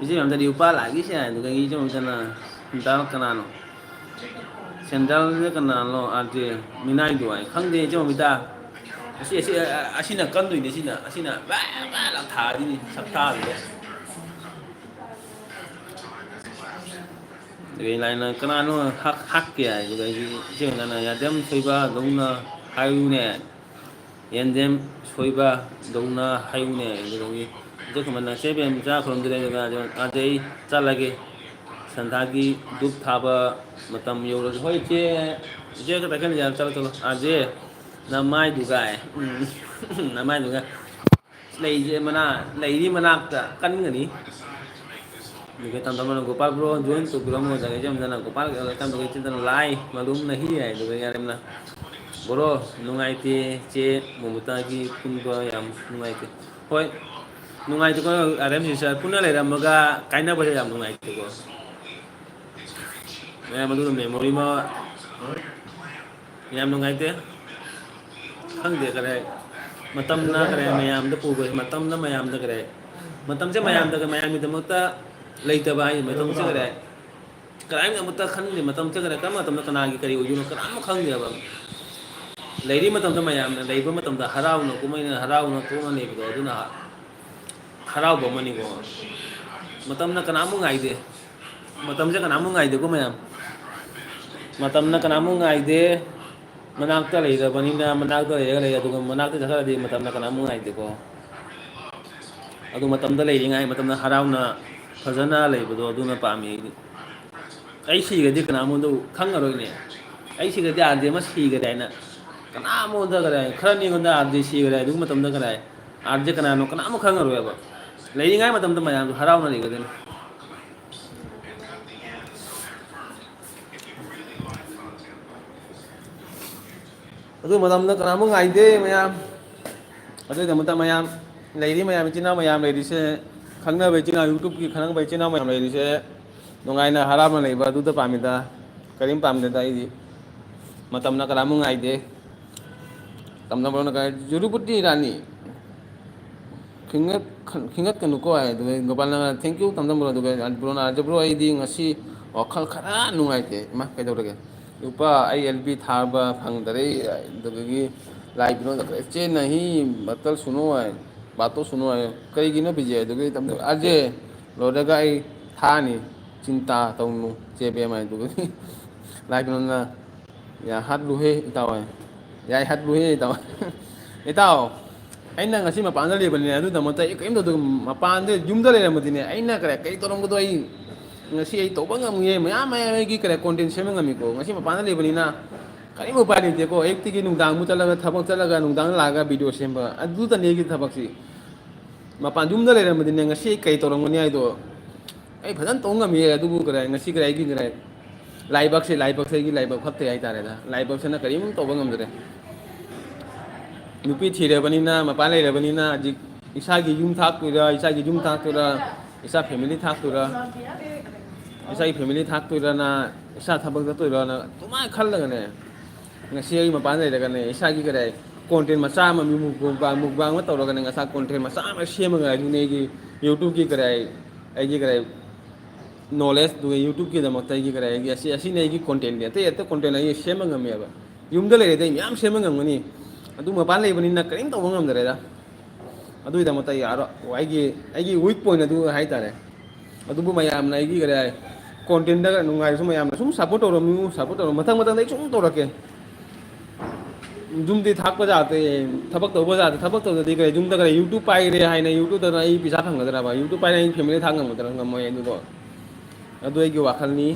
cái gì mà ta điều pa lại cái gì này cái gì cho mình là chúng ta cái nào sendal cái nào lo aje minai đuổi không để cho người ta xin là con đường để xin là ba là thả đi sắp thả rồi cái này là cái nào nó hắc kìa cái gì chứ là nhà đem xoay ba đúng là hay nè yan đem xoay ba đúng là hay nè cái chứ không là sẽ bên ra không được là cho đây trả lại cái sản thagi đúc tháp mà tầm nhiều rồi thôi chứ cái cái này cho aje namai dugai namai dugai lấy đi mà nạc căn cái này cái tầm tầm là Gopal bro join tụ bro một cái trong là Gopal cái tầm cái trên tầm like mà đúng là hi này rồi anh em là bro nungai te che mumuta ki kun ko yam nungai te hoi nungai te ko arem si sa puna le ramaga kaina ba yam nungai te ko me madu memory ma yam nungai te khang de kare matam na kare mayam da pu go matam na mayam da kare matam che mayam da mayam mi da mata leita bai matam che kare kare nga mata khan ni matam che kare ka matam na kana gi kare u no kara ma khang de ba leiri matam da mayam na leiba matam da harau no kumai na harau no ko na ne bi do na harau ba mani go matam na kana mu ngai de matam che kana mu ngai de ko mayam matam na kana mu ngai de manakta lấy ra bani na manakta lấy ra tu manakta jasa di matam na kana mu ngai de ko adu matam da lấy ngai matam na harau na ꯐꯖꯅ ꯂꯩꯕꯗꯣ ꯑꯗꯨꯅ ꯄꯥꯝꯃꯤ ꯑꯩꯗꯤ ꯑꯩ ꯁꯤꯒꯗꯤ ꯀꯅꯥꯃꯣꯟꯗ ꯈꯪꯉꯔꯣꯏꯅꯦ ꯑꯩ ꯁꯤꯒꯗꯤ ꯑꯥꯔꯖꯦ ꯑꯃ ꯁꯤꯒꯔꯦ ꯍꯥꯏꯅ ꯀꯅꯥꯃꯣꯟꯗ ꯀꯗꯥꯏ ꯈꯔꯅꯤ ꯑꯩꯉꯣꯟꯗ ꯑꯥꯔꯖꯦ ꯁꯤꯒꯔꯦ ꯑꯗꯨꯒꯤ ꯃꯇꯝꯗ ꯀꯗꯥꯏ ꯑꯥꯔꯖꯦ ꯀꯅꯥꯅꯣ ꯀꯅꯥꯃꯨꯛ ꯈꯪꯉꯔꯣꯏꯕ ꯂꯩꯔꯤꯉꯩ ꯃꯇꯝꯗ ꯃꯌꯥꯝꯁꯨ ꯍꯔꯥꯎꯅ ꯂꯩꯒꯗꯣꯏꯅꯤ ꯑꯗꯨ ꯃꯇꯝꯗ ꯀꯅꯥꯃꯨꯛ ꯉꯥꯏꯗꯦ ꯃꯌꯥꯝ ꯑꯗꯨꯒꯤꯗꯃꯛꯇ ꯃꯌꯥꯝ ꯂꯩꯔꯤ ꯃꯌꯥꯝ ꯏꯆꯤꯟ ꯏꯅꯥꯎ ꯃꯌꯥꯝ ꯂꯩꯔꯤꯁꯦ ꯈꯪꯅꯕ ꯏꯆꯤꯟ ꯏꯅꯥꯎ ꯌꯨꯇꯨꯕꯀꯤ ꯈꯪꯅꯕ ꯏꯆꯤꯟ ꯏꯅꯥꯎ ꯃꯌꯥꯝ ꯂꯩꯔꯤꯁꯦ ꯅꯨꯡꯉꯥꯏꯅ ꯍꯔꯥꯎꯅ ꯂꯩꯕ ꯑꯗꯨꯗ ꯄꯥꯝꯃꯤꯗ ꯀꯔꯤꯝ ꯄꯥꯝꯗꯦꯗ ꯑꯩꯗꯤ ꯃꯇꯝꯅ ꯀꯅꯥꯃꯨꯛ ꯉꯥꯏꯗꯦ ꯇꯝꯅꯕꯅ ꯖꯨꯔꯨꯕꯨꯇꯤ ꯔꯥꯅꯤ ꯈꯤꯡꯒꯠꯀꯅꯨꯀꯣ ꯍꯥꯏ ꯑꯗꯨꯒ ꯒꯣꯄꯥꯜꯅ ꯊꯦꯡꯀ꯭ꯌꯨ ꯇꯝꯖꯝꯕ꯭ꯔꯣ ꯑꯗꯨꯒ ꯕ꯭ꯔꯣꯅ ꯕ꯭ꯔꯣ ꯑꯩꯗꯤ ꯉꯁꯤ ꯋꯥꯈꯜ ꯈꯔ ꯅꯨꯡꯉꯥꯏꯇꯦ ꯏꯃꯥ ꯀꯩꯗꯧꯔꯒꯦ ꯂꯨꯄꯥ ꯑꯩ ꯑꯦꯜ ꯄꯤ ꯊꯥꯕ ꯐꯪꯗꯔꯦ ꯑꯗꯨꯗꯒꯤ ꯂꯥꯏ ꯀꯩꯅꯣꯗ ꯆꯦ ꯅꯍꯤ ꯕꯇꯜ ꯁꯨꯅꯣ ꯍꯥꯏ ꯕꯥꯇꯣ ꯁꯨꯅꯣ ꯍꯥꯏ ꯀꯩꯒꯤꯅꯣ ꯕꯤꯖꯦ ꯑꯗꯨꯒꯤ ꯑꯖꯦ ꯂꯣꯏꯔꯒ ꯑꯩ ꯊꯥꯅꯤ ꯆꯤꯟꯇꯥ ꯇꯧꯅꯨ ꯆꯦꯕꯦꯝ ꯍꯥꯏ ꯑꯗꯨꯒꯤ ꯂꯥꯏ ꯀꯩꯅꯣꯅ ꯌꯥ ꯍꯥꯠꯂꯨꯍꯦ ꯏꯇꯥꯎ ꯍꯥꯏ ꯌꯥꯏ ꯍꯥꯠꯂꯨꯍꯦ ꯏꯇꯥꯎ ꯏꯇꯥꯎ ꯑꯩꯅ ꯉꯁꯤ ꯃꯄꯥꯟꯗ ꯂꯩꯕꯅꯤꯅꯦ ꯑꯗꯨꯒꯤꯗꯃꯛꯇ ꯑꯩ ꯀꯔꯤꯝ ꯇꯧꯗ ꯃꯄꯥꯟꯗ ꯌꯨꯝꯗ ꯂꯩꯔꯝꯃꯗꯤꯅꯦ ꯑꯩꯅ ꯀꯔꯤ ꯇꯧꯔꯝꯕꯗꯣ ꯑꯩ ꯉꯁꯤ ꯑꯩ ꯇꯧꯕ ꯉꯝꯃꯤꯌꯦ ꯃꯌꯥꯝ ꯃꯌꯥꯝ ꯑꯩꯒꯤ ꯀꯣꯟꯇꯦꯟ ꯁꯦꯝꯕ ꯉꯝꯃꯤꯀꯣ ꯉꯁꯤ ꯃꯄꯥꯟꯗ ꯂꯩꯕꯅꯤꯅ ꯀꯔꯤꯝ ꯎꯄꯥꯏ ꯂꯩꯇꯦꯀꯣ ꯑꯌꯨꯛꯇꯒꯤ ꯅꯨꯡꯗꯥꯡꯕꯨ ꯆꯠꯂꯒ ꯊꯕꯛ ꯆꯠꯂꯒ ꯅꯨꯡꯗꯥꯡꯗ ꯂꯥꯛꯑꯒ ꯚꯤꯗꯤꯑꯣ ꯁꯦꯝꯕ ꯑꯗꯨꯇꯅꯤ ꯑꯩꯒꯤ ꯊꯕꯛꯁꯤ ꯃꯄꯥꯟ ꯌꯨꯝꯗ ꯂꯩꯔꯝꯕꯗꯤꯅꯦ ꯉꯁꯤ ꯑꯩ ꯀꯩ ꯇꯧꯔꯝꯒꯅꯤ ꯍꯥꯏꯗꯣ ꯑꯩ ꯐꯖꯅ ꯇꯧꯕ ꯉꯝꯃꯤꯌꯦ ꯑꯗꯨꯕꯨ ꯀꯗꯥꯏ ꯉꯁꯤ ꯀꯗꯥꯏ ꯑꯩꯒꯤ ꯀꯗꯥꯏ ꯂꯥꯏꯕꯛꯁꯦ ꯑꯩꯒꯤ ꯂꯥꯏꯕꯛ ꯐꯠꯇꯦ ꯍꯥꯏꯇꯥꯔꯦꯗ ꯂꯥꯏꯕꯛꯁꯤꯅ ꯀꯔꯤꯝ ꯇꯧꯕ ꯉꯝꯗ꯭ꯔꯦ ꯅꯨꯄꯤ ꯊꯤꯔꯕꯅꯤꯅ ꯃꯄꯥꯟ ꯂꯩꯔꯕꯅꯤꯅ ꯍꯧꯖꯤꯛ ꯏꯁꯥꯒꯤ ꯌꯨꯝ ꯊꯥꯛꯇꯣꯏꯔꯥ ꯏꯁꯥꯒꯤ ꯌꯨꯝ ꯊꯥꯛꯇꯣꯏꯔꯥ ꯏꯁꯥ ꯐꯦꯃꯤꯂꯤ ꯊꯥꯛꯇꯣꯏꯔꯥ ꯏꯁꯥꯒꯤ ꯐꯦꯃꯤꯂꯤ ꯊꯥꯛꯇꯣꯏꯔꯅ ꯏꯁꯥ ꯊꯕꯛ ꯆꯠꯇꯣꯏꯔꯅ ꯑꯗꯨꯃꯥꯏꯅ ꯈꯜꯂꯒꯅꯦ ꯉꯁꯤ ꯑꯩ ꯃꯄꯥꯟ ꯂꯩꯔꯒꯅꯦ ꯏꯁꯥꯒꯤ ꯀꯗꯥꯏ ꯀꯣꯟꯇꯦꯟ ꯃꯆꯥ ꯑꯃ ꯃꯨꯛꯕꯥꯡ ꯑꯃ ꯇꯧꯔꯒꯅꯦ ꯉꯁꯥꯏ ꯀꯣꯟꯇꯦꯟ ꯃꯆꯥ ꯑꯃ ꯁꯦꯝꯃꯒ ꯑꯗꯨꯅꯤ ꯑꯩꯒꯤ ꯌꯨꯇꯨꯕꯀꯤ ꯀꯗꯥꯏ ꯑꯩꯒꯤ ꯀꯗꯥꯏ ꯅꯣꯂꯦꯖꯇꯨꯒ ꯌꯨꯇꯨꯕꯀꯤꯗꯃꯛꯇ ꯑꯩꯒꯤ ꯀꯔꯤ ꯑꯩꯒꯤ ꯑꯁꯤꯅꯤ ꯑꯩꯒꯤ ꯀꯣꯟꯇꯦꯟꯅꯤ ꯑꯇꯩ ꯑꯇꯩ ꯀꯣꯟꯇꯦꯟ ꯑꯩ ꯁꯦꯝꯕ ꯉꯝꯃꯦꯕ ꯌꯨꯝꯗ ꯂꯩꯔꯗꯤ ꯑꯩ ꯃꯌꯥꯝ ꯁꯦꯝꯕ ꯉꯝꯒꯅꯤ ꯑꯗꯨ ꯃꯄꯥꯟ ꯂꯩꯕꯅꯤꯅ ꯀꯔꯤꯝ ꯇꯧꯕ ꯉꯝꯗ꯭ꯔꯦꯗ ꯑꯗꯨꯒꯤꯗꯃꯛꯇ ꯌꯥꯔꯣꯏ ꯑꯩꯒꯤ ꯋꯤꯛ ꯄꯣꯏꯟ ꯑꯗꯨ ꯍꯥꯏꯇꯥꯔꯦ ꯑꯗꯨꯕꯨ ꯃꯌꯥꯝꯅ ꯑꯩꯒꯤ ꯀꯔꯤ ꯍꯥꯏ ꯀꯣꯟꯇꯦꯟꯗ ꯅꯨꯡꯉꯥꯏꯔꯁꯨ ꯃꯌꯥꯝꯅ ꯁꯨꯝ ꯁꯞꯄꯣꯔꯠ ꯇꯧꯔꯝꯃꯤꯉꯨ ꯁꯞꯄꯣꯔꯠ ꯇꯧꯔ ꯃꯊꯪ ꯃꯊꯪꯗ ꯑꯩ ꯁꯨꯝ ꯇꯧꯔꯛꯀꯦ ꯌꯨꯝꯗꯤ ꯊꯥꯛꯄ ꯌꯥꯗꯦ ꯊꯕꯛ ꯇꯧꯕ ꯌꯥꯗꯦ ꯊꯕꯛ ꯇꯧꯗꯗꯤ ꯀꯔꯤ ꯌꯨꯝꯗ ꯀꯔꯤ ꯌꯨꯇꯨꯕ ꯄꯥꯏꯔꯦ ꯍꯥꯏꯅ ꯌꯨꯇꯨꯕꯇꯅ ꯑꯩ ꯄꯩꯁꯥ ꯐꯪꯒꯗ꯭ꯔꯕ ꯌꯨꯇꯨꯕ ꯄꯥꯏꯅ ꯑꯩ ꯐꯦꯃꯤꯂꯤ ꯊꯥꯛ ꯉꯝꯒꯗ꯭ꯔꯥ ꯉꯝꯃꯣꯏ ꯑꯗꯨꯗꯣ ꯑꯗꯨ ꯑꯩꯒꯤ ꯋꯥꯈꯜꯅꯤ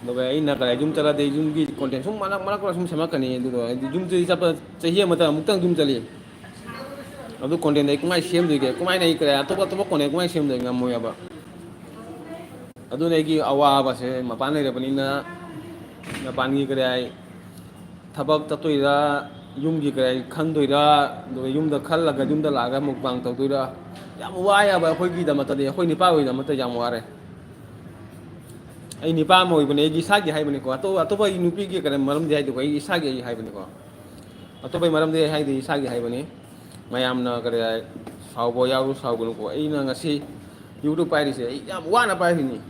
ꯑꯗꯨꯒ ꯑꯩꯅ ꯀꯗꯥꯏ ꯌꯨꯝ ꯆꯠꯂꯗꯤ ꯌꯨꯝꯒꯤ ꯀꯣꯟꯇꯦꯟ ꯁꯨꯝ ꯃꯔꯛ ꯁꯨꯝ ꯁꯦꯝꯃꯛꯀꯅꯤ ꯑꯗꯨꯗꯣ ꯍꯥꯏꯗꯤ ꯌꯨꯝꯁꯤ ꯆꯠꯄ ꯆꯍꯤ ꯑꯃꯗ ꯑꯃꯨꯛꯇꯪ ꯌꯨꯝ ꯆꯠꯂꯤ ꯑꯗꯨ ꯀꯣꯟꯇꯦꯟꯗꯣ ꯑꯩ ꯀꯃꯥꯏꯅ ꯁꯦꯝꯗꯣꯏꯒꯦ ꯀꯃꯥꯏꯅ ꯑꯩ ꯀꯔꯤ ꯑꯇꯣꯞꯄ ꯀꯣꯟꯇꯦꯟ ꯀꯃꯥꯏꯅ ꯁꯦꯝꯗꯣꯏꯒꯦ ꯉꯝꯃꯣꯏꯕ ꯑꯗꯨꯅ ꯑꯩꯒꯤ ꯑꯋꯥꯕꯁꯦ ꯃꯄꯥꯟ ꯂꯩꯔꯕꯅꯤꯅ ꯃꯄꯥꯟꯒꯤ ꯀꯔꯤ ꯍꯥꯏ ꯊꯕꯛ ꯆꯠꯇꯣꯏꯔꯥ ꯌꯨꯝꯒꯤ ꯀꯔꯤ ꯈꯟꯗꯣꯏꯔꯥ ꯑꯗꯨꯒ ꯌꯨꯝꯗ ꯈꯜꯂꯒ ꯌꯨꯝꯗ ꯂꯥꯛꯑꯒ ꯃꯨꯛꯕꯥꯡ ꯇꯧꯗꯣꯏꯔꯥ ꯌꯥꯝ ꯋꯥꯏꯑꯕ ꯑꯩꯈꯣꯏꯒꯤꯗꯃꯛꯇꯗꯤ ꯑꯩꯈꯣꯏ ꯅꯨꯄꯥꯒꯤꯗꯃꯛꯇ ꯌꯥꯝ ꯋꯥꯔꯦ ꯑꯩ ꯅꯨꯄꯥ ꯑꯃ ꯑꯣꯏꯕꯅꯦ ꯑꯩꯒꯤ ꯏꯁꯥꯒꯤ ꯍꯥꯏꯕꯅꯤꯀꯣ ꯑꯇꯣꯞꯄ ꯑꯩ ꯅꯨꯄꯤꯒꯤ ꯀꯔꯤ ꯃꯔꯝꯗꯤ ꯍꯥꯏꯗꯤꯀꯣ ꯑꯩ ꯏꯁꯥꯒꯤ ꯑꯩ ꯍꯥꯏꯕꯅꯤꯀꯣ ꯑꯇꯣꯞꯄꯒꯤ ꯃꯔꯝꯗꯤ ꯑꯩ ꯍꯥꯏꯗꯤ ꯏꯁꯥꯒꯤ ꯍꯥꯏꯕꯅꯤ ꯃꯌꯥꯝꯅ ꯀꯔꯤ ꯍꯥꯏ ꯁꯥꯎꯕ ꯌꯥꯎꯔꯁꯨ ꯁꯥꯎꯒꯅꯨꯀꯣ ꯑꯩꯅ ꯉꯁꯤ ꯌꯨꯇꯨꯕ ꯄꯥꯏꯔꯤꯁꯦ ꯑꯩ ꯌꯥꯝ ꯋꯥꯅ ꯄꯥꯏꯔꯤꯅꯤ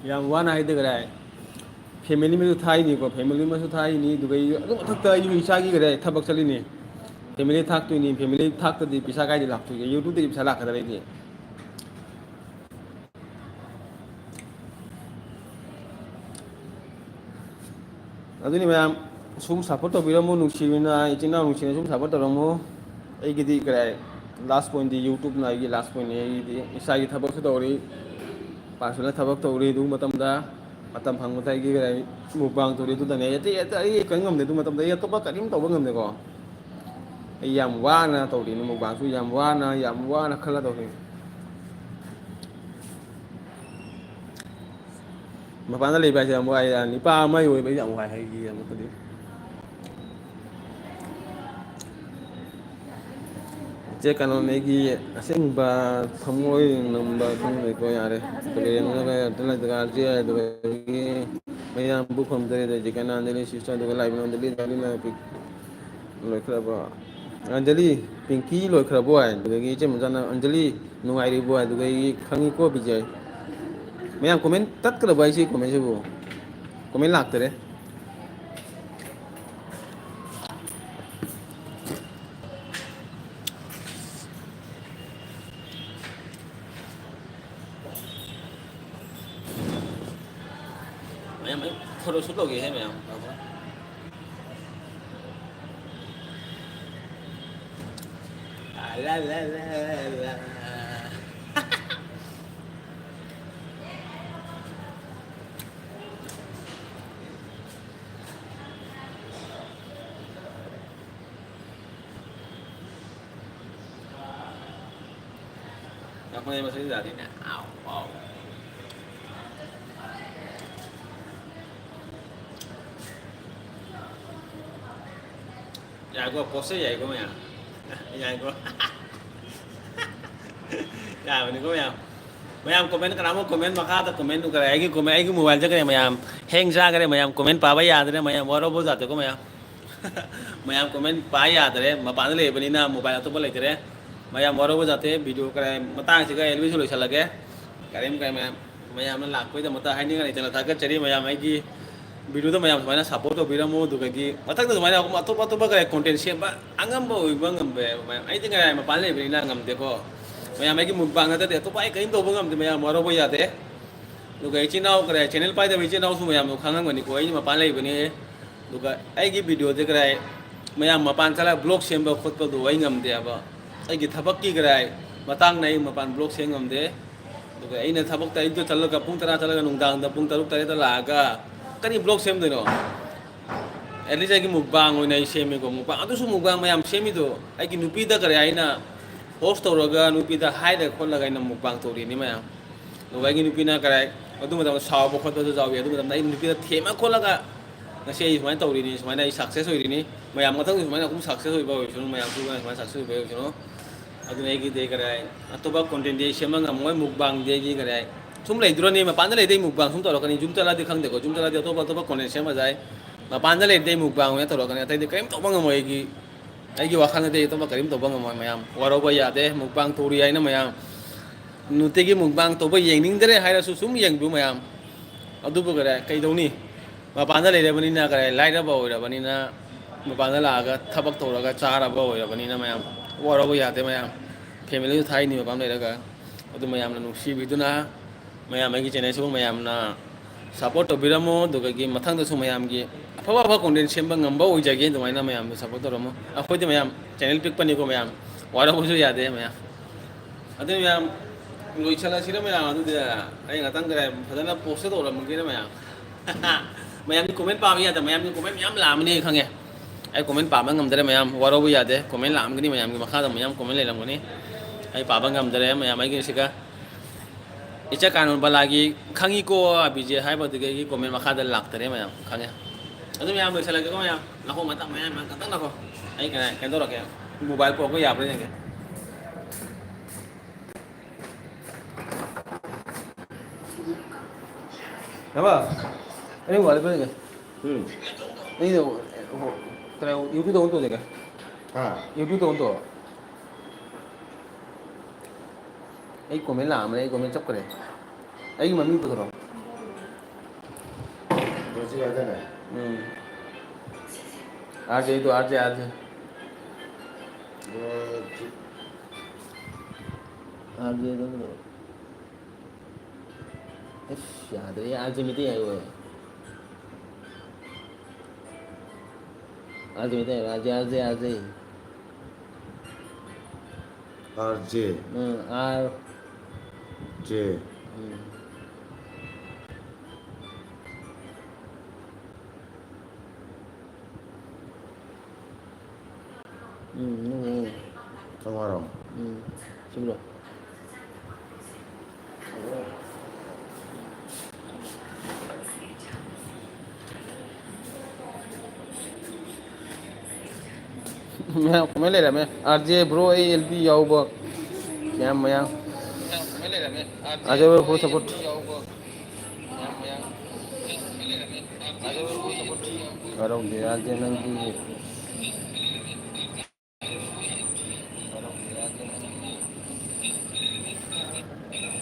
ꯌꯥꯝ ꯋꯥꯅ ꯍꯥꯏꯗꯤ ꯀꯔꯤ ꯍꯥꯏ ꯐꯦꯃꯤꯂꯤ ꯑꯃꯁꯨ ꯊꯥꯛꯏꯅꯤꯀꯣ ꯐꯦꯃꯤꯂꯤ ꯑꯃꯁꯨ ꯊꯥꯛꯏꯅꯤ ꯑꯗꯨꯒ ꯑꯗꯨ ꯃꯊꯛꯇ ꯑꯩꯁꯨ ꯏꯁꯥꯒꯤ ꯀꯔꯤ ꯊꯕꯛ ꯆꯠꯂꯤꯅꯤ ꯐꯦꯃꯤꯂꯤ ꯊꯥꯛꯇꯣꯏꯅꯤ ꯐꯦꯃꯤꯂꯤ ꯊꯥꯛꯇꯗꯤ ꯄꯩꯁꯥ ꯀꯥꯏꯗꯤ ꯂꯥꯛꯇꯣꯏꯒꯦ ꯌꯨꯇꯨꯕꯇꯒꯤ ꯄꯩꯁꯥ ꯂꯥꯛꯀꯗ꯭ꯔꯥ ꯑꯩꯗꯤ ꯑꯗꯨꯅꯤ ꯃꯌꯥꯝ ꯁꯨꯝ ꯁꯞꯄꯣꯔꯠ ꯇꯧꯕꯤꯔꯝꯃꯨ ꯅꯨꯡꯁꯤꯕꯅ ꯏꯆꯤꯟ ꯏꯅꯥꯎ ꯅꯨꯡꯁꯤꯅ ꯁꯨꯝ ꯁꯞꯄꯣꯔꯠ ꯇꯧꯔꯝꯃꯨ ꯑꯩꯒꯤꯗꯤ ꯀꯔꯤ ꯂꯥꯁ ꯄꯣꯏꯟꯗꯤ ꯌꯨꯇꯨꯕꯅ ꯑꯩꯒꯤ ꯂꯥꯁ ꯄꯣꯏꯟꯅꯤ ꯑꯩꯒꯤꯗꯤ ꯏꯁꯥꯒꯤ ꯊꯕꯛꯁꯨ ꯇꯧꯔꯤ ꯄꯥꯔꯁꯣꯅꯦꯜ ꯊꯕꯛ ꯇꯧꯔꯤ ꯑꯗꯨ ꯃꯇꯝꯗ ꯃꯇꯝ ꯐꯪꯕꯗ ꯑꯩꯒꯤ ꯀꯔꯤ ꯃꯨꯛꯕꯥꯡ ꯇꯧꯔꯤ ꯑꯗꯨꯗꯅꯦ ꯑꯩ ꯀꯔꯤꯝ ꯉꯝꯗꯦ ꯑꯗꯨ ꯃꯇꯝꯗ ꯑꯩ ꯑꯇꯣꯞꯄ ꯀꯔꯤꯝ ꯇꯧꯕ ꯉꯝꯗꯦꯀꯣ ꯑꯩ ꯌꯥꯝ ꯋꯥꯅ ꯇꯧꯔꯤꯅꯤ ꯃꯨꯛꯕꯥꯡꯁꯨ ꯌꯥꯝ ꯋꯥꯅ ꯈꯜꯂ ꯇꯧꯔꯤꯅꯤ ꯃꯄꯥꯟꯗ ꯂꯩꯕ ꯍꯥꯏꯁꯦ ꯌꯥꯝ ꯋꯥꯏ ꯅꯨꯄꯥ ꯑꯃ ꯑꯣꯏꯕ ꯌꯥꯝ ꯋꯥꯏ ꯑꯩꯒꯤꯗꯃꯛꯇꯗꯤ ꯏꯆꯦ ꯀꯩꯅꯣꯅꯦ ꯑꯩꯒꯤ ꯑꯁꯦꯡꯕ ꯊꯃꯣꯏ ꯅꯝꯕ ꯈꯪꯗꯦꯀꯣ ꯌꯥꯔꯦ ꯑꯗꯨꯗꯒꯤ ꯃꯌꯥꯝꯕꯨ ꯐꯝꯖꯔꯦ ꯑꯗꯩ ꯀꯅꯥꯗꯅꯤ ꯁꯤꯁꯇꯔ ꯑꯗꯨꯒ ꯂꯥꯏꯕꯛ ꯂꯣꯏꯈ꯭ꯔꯕ ꯑꯟꯖꯂꯤ ꯄꯤꯡꯀꯤ ꯂꯣꯏꯈ꯭ꯔꯕꯣ ꯍꯥꯏ ꯑꯗꯨꯗꯒꯤ ꯏꯆꯦ ꯃꯆꯥꯅ ꯑꯟꯖꯂꯤ ꯅꯨꯡꯉꯥꯏꯔꯤꯕꯣ ꯍꯥꯏ ꯑꯗꯨꯗꯒꯤ ꯈꯪꯉꯤꯀꯣ ꯕꯤꯖꯩ ꯃꯌꯥꯝ ꯀꯣꯃꯦꯟ ꯇꯠꯈ꯭ꯔꯕ ꯍꯥꯏꯁꯤ ꯀꯣꯃꯦꯟꯁꯤꯕꯨ ꯀꯣꯃꯦꯟ ꯂꯥꯛꯇꯔꯦ ꯃꯌꯥꯝ ꯑꯩ ꯐꯣꯇꯣꯁꯨꯠ ꯇꯧꯒꯦꯍꯦ ꯃꯌꯥꯝ ꯂꯥ ꯂꯥ ꯂꯥ ꯂꯥ Apa yang masih dari ini? Aw, wow. Ya gua pose ya gua ya. Ya gua. Ya ini gua ya. Mayam komen kenapa komen maka ada komen tuh kayak komen lagi mobile aja kayak mayam hang sa kayak mayam komen pa ba ya deh mayam waro bo jatuh kok mayam mayam komen pa ya deh mapan le bani na mobile atau boleh deh mayam waro bo jatuh video kayak matang sih kayak lebih sulit lagi kayak mayam mayam nak kau itu mata hari ini kan channel thakat cari mayam lagi video tuh mayam mana support tuh bilang mau tuh kayak matak tuh mayam aku atau kayak konten siapa anggam bo ibang mayam itu kayak mapan le bani na anggam deh kok mayam lagi mukbang ada deh, tuh pakai kain tuh bangam deh mayam waro boya deh, tuh kayak channel kayak channel pakai deh channel tuh mayam tuh kangen gini, kau ini mapan lagi begini, tuh kayak lagi video deh kayak mayam mapan salah blog siapa foto tuh ngam deh apa, lagi thapak ki kayak matang naik mapan blog siapa ngam deh, tuh kayak ini thapak tadi itu terlalu kapung terang terlalu nungdang, tapung teruk tadi terlaga, kan ini blog siapa tuh no, at least lagi mukbang, ini siapa kok mukbang, atau semua mukbang mayam siapa itu, lagi nupi dah kayak ini host tawraga nupida haida khollaga ina mukbang tawri ni mayam nuwagi nupina karai adu madam saw bo khot do jawi adu madam nai nupida thema khollaga ngase ismai tawri ni ismai nai success hoi ni mayam mathang ismai kum success hoi ba hoi sunu mayam su ismai success hoi ba hoi sunu adu nei gi de karai atoba content de shema ngam moi mukbang de gi karai sum lei dro ni ma pan le de mukbang sum tawra kani jum tala de khang de ko jum tala de atoba content shema jai ma pan le de mukbang ne tawra kani tai de kaim to bang moi gi ai wakhan de to makarim to bang mo mayam waro ba ya de mukbang turi ai na mayam nuti gi mukbang to ba yeng ning dere haira su sum yeng bu mayam adu bu gare kai doni ma pan da le de bani na gare lai da ba oi da bani na ma pan da la ga thabak to ra ga cha ra ba oi da bani na mayam waro ba ya de mayam family thai ni ma pan le da ga adu mayam na nu si bi du na mayam ai gi channel su mayam na support to biramo do ga gi mathang da su mayam gi apa content semba ngamba oi jage to maina mayam support to ramo akhoi de mayam channel pick pani ko mayam wara bo ya de mayam adu mayam loi chala sira mayam adu de ai ngatang gare phadana post to ram ge mayam mayam ni comment pa ya de mayam ni comment mayam lam ni khange ai comment pa ma ngam de mayam wara bo ya de comment lam ge ni mayam gi makha da mayam comment le lam ni ai pa ba ngam de mayam ai gi sika icha kanun balagi khangi ko abije hai ba de gi comment makha da lak tare mayam khange adu mayam lo chala ge ko mayam lako mata mayam katang lako ai kana kan to ra ke mobile ko ya apre ke apa ini wala pe ke ini do tra youtube do to de ke youtube do to ai comment làm ai comment chọc cái ai mà mình được rồi rồi gì ở đây này RJ itu RJ RJ itu ya dari RJ itu ya gue RJ itu ya RJ RJ RJ RJ R J Tengorong sebelum Kemana dah RJ bro ALB jauh bak yang RJ bro full support kalau dia RJ nanti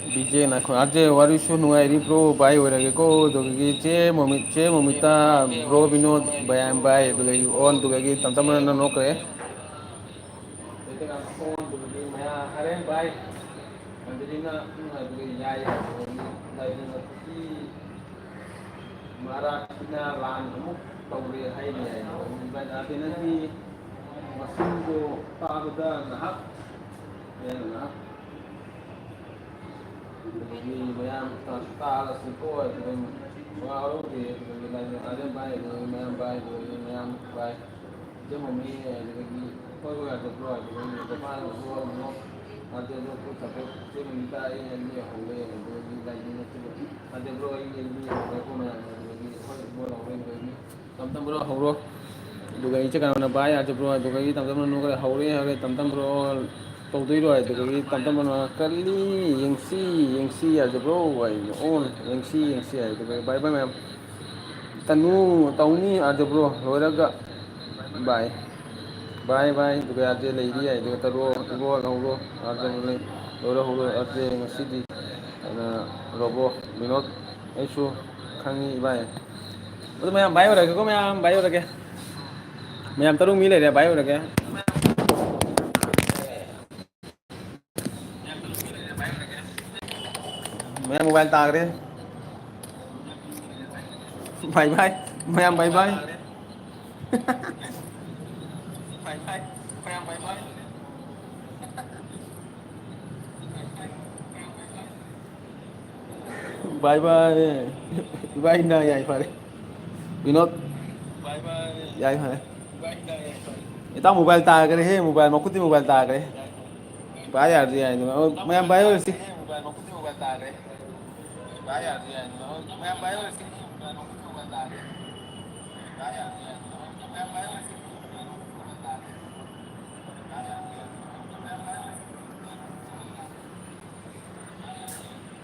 BJ na ko RJ wari show nuai ri pro bai ora ge ko do ge che momita bro binod bayam bai do ge on do ge tam tam na no kre itu kan on do ge maya haren bai jadi na do ge ya ya dai na ti mara na lan mu to ge hai ni ai bai da te na ti masin ko ta da na hak ya na jadi mayam taala siko dengan pengaruh di dengan ada baik dengan mayam baik dia memi lagi kau ada keluar dengan depan keluar no ꯑꯗꯨꯗꯣ support ꯅꯨꯃꯤꯠꯇ ꯑꯩ ꯑꯦꯜꯕꯤ ꯍꯧꯋꯦ ꯑꯗꯨꯗꯒꯤ ꯂꯩꯗꯅ ꯑꯗꯨꯕ꯭ꯔꯣ ꯑꯩ ꯑꯦꯜꯕꯤ ꯍꯧꯔꯦꯀꯣ ꯃꯌꯥꯝ ꯑꯗꯨꯗꯒꯤ ꯍꯣꯏ ꯕꯣꯜ ꯍꯧꯔꯦ ꯑꯗꯨꯗꯒꯤ ꯇꯝꯕ꯭ꯔꯣ ꯍꯧꯔꯣ ꯑꯗꯨꯒ ꯑꯩꯁꯦ ꯀꯅꯥꯅ ꯚꯥꯏ ꯌꯥꯗꯕ꯭ꯔꯣ ꯑꯗꯨꯗꯒꯤ ꯇꯝꯅ ꯍꯧꯔꯦ ꯍꯧꯔꯦ ꯇꯝꯕ꯭ꯔꯣ ꯇꯧꯗꯣꯏꯔꯣ ꯑꯗꯨꯗꯒꯤ ꯇꯝꯅ ꯀꯜꯂꯤ ꯌꯦꯡꯁꯤ ꯌꯥꯗꯕ꯭ꯔꯣ ꯑꯩꯅ ꯑꯣꯟ ꯌꯦꯡꯁꯤ ꯍꯥꯏꯗꯨꯒ ꯚꯥꯏ ꯚꯥꯏ ꯃꯌꯥꯝ ꯇꯧꯅꯤ ꯌꯥꯗꯕ꯭ꯔꯣ ꯂꯣꯏꯔꯒ ꯚꯥꯏ ꯚꯥꯏ ꯑꯗꯨꯒ ꯌꯥꯗꯦ ꯂꯩꯔꯤ ꯌꯥꯏ ꯑꯗꯨꯒ ꯇꯔꯣ ꯏꯕꯣ ꯍꯧꯔꯣ ꯂꯩ ꯂꯣꯏꯔꯣ ꯍꯧꯔꯣ ꯌꯥꯗꯦ ꯉꯁꯤꯗꯤ ꯑꯗꯨꯅ ꯔꯣꯕꯣ ꯕꯤꯅꯣꯠ ꯑꯩꯁꯨ ꯈꯪꯉꯤ ꯏꯕꯥꯏ ꯑꯗꯨ ꯃꯌꯥꯝ ꯚꯥꯏ ꯑꯣꯏꯔꯒꯦꯀꯣ ꯃꯌꯥꯝ ꯚꯥꯏ ꯑꯣꯏꯔꯒꯦ ꯃꯌꯥꯝ ꯇꯔꯨꯛ ꯃꯤ ꯂꯩꯔꯦ ꯚꯥꯏ ꯑꯣꯏꯔꯒꯦ ꯃꯌꯥꯝ ꯃꯣꯕꯥꯏꯜ ꯇꯥꯈ꯭ꯔꯦ ꯚꯥꯏ ꯃꯌꯥꯝ ꯚꯥꯏ ꯚꯥꯏ ꯏꯕꯥꯏꯅ ꯌꯥꯏ ꯐꯔꯦ ꯕꯤꯅꯣꯠ ꯌꯥꯏ ꯐꯔꯦ ꯏꯇꯥꯎ ꯃꯣꯕꯥꯏꯜ ꯇꯥꯈ꯭ꯔꯦꯍꯦ ꯃꯣꯕꯥꯏꯜ ꯃꯈꯨꯠꯇꯤ ꯃꯣꯕꯥꯏꯜ ꯇꯥꯈ꯭ꯔꯦ ꯚꯥꯏ ꯌꯥꯔꯗꯤ ꯌꯥꯏ ꯃꯌꯥꯝ ꯚꯥꯏ ꯑꯣꯏꯔꯁꯤ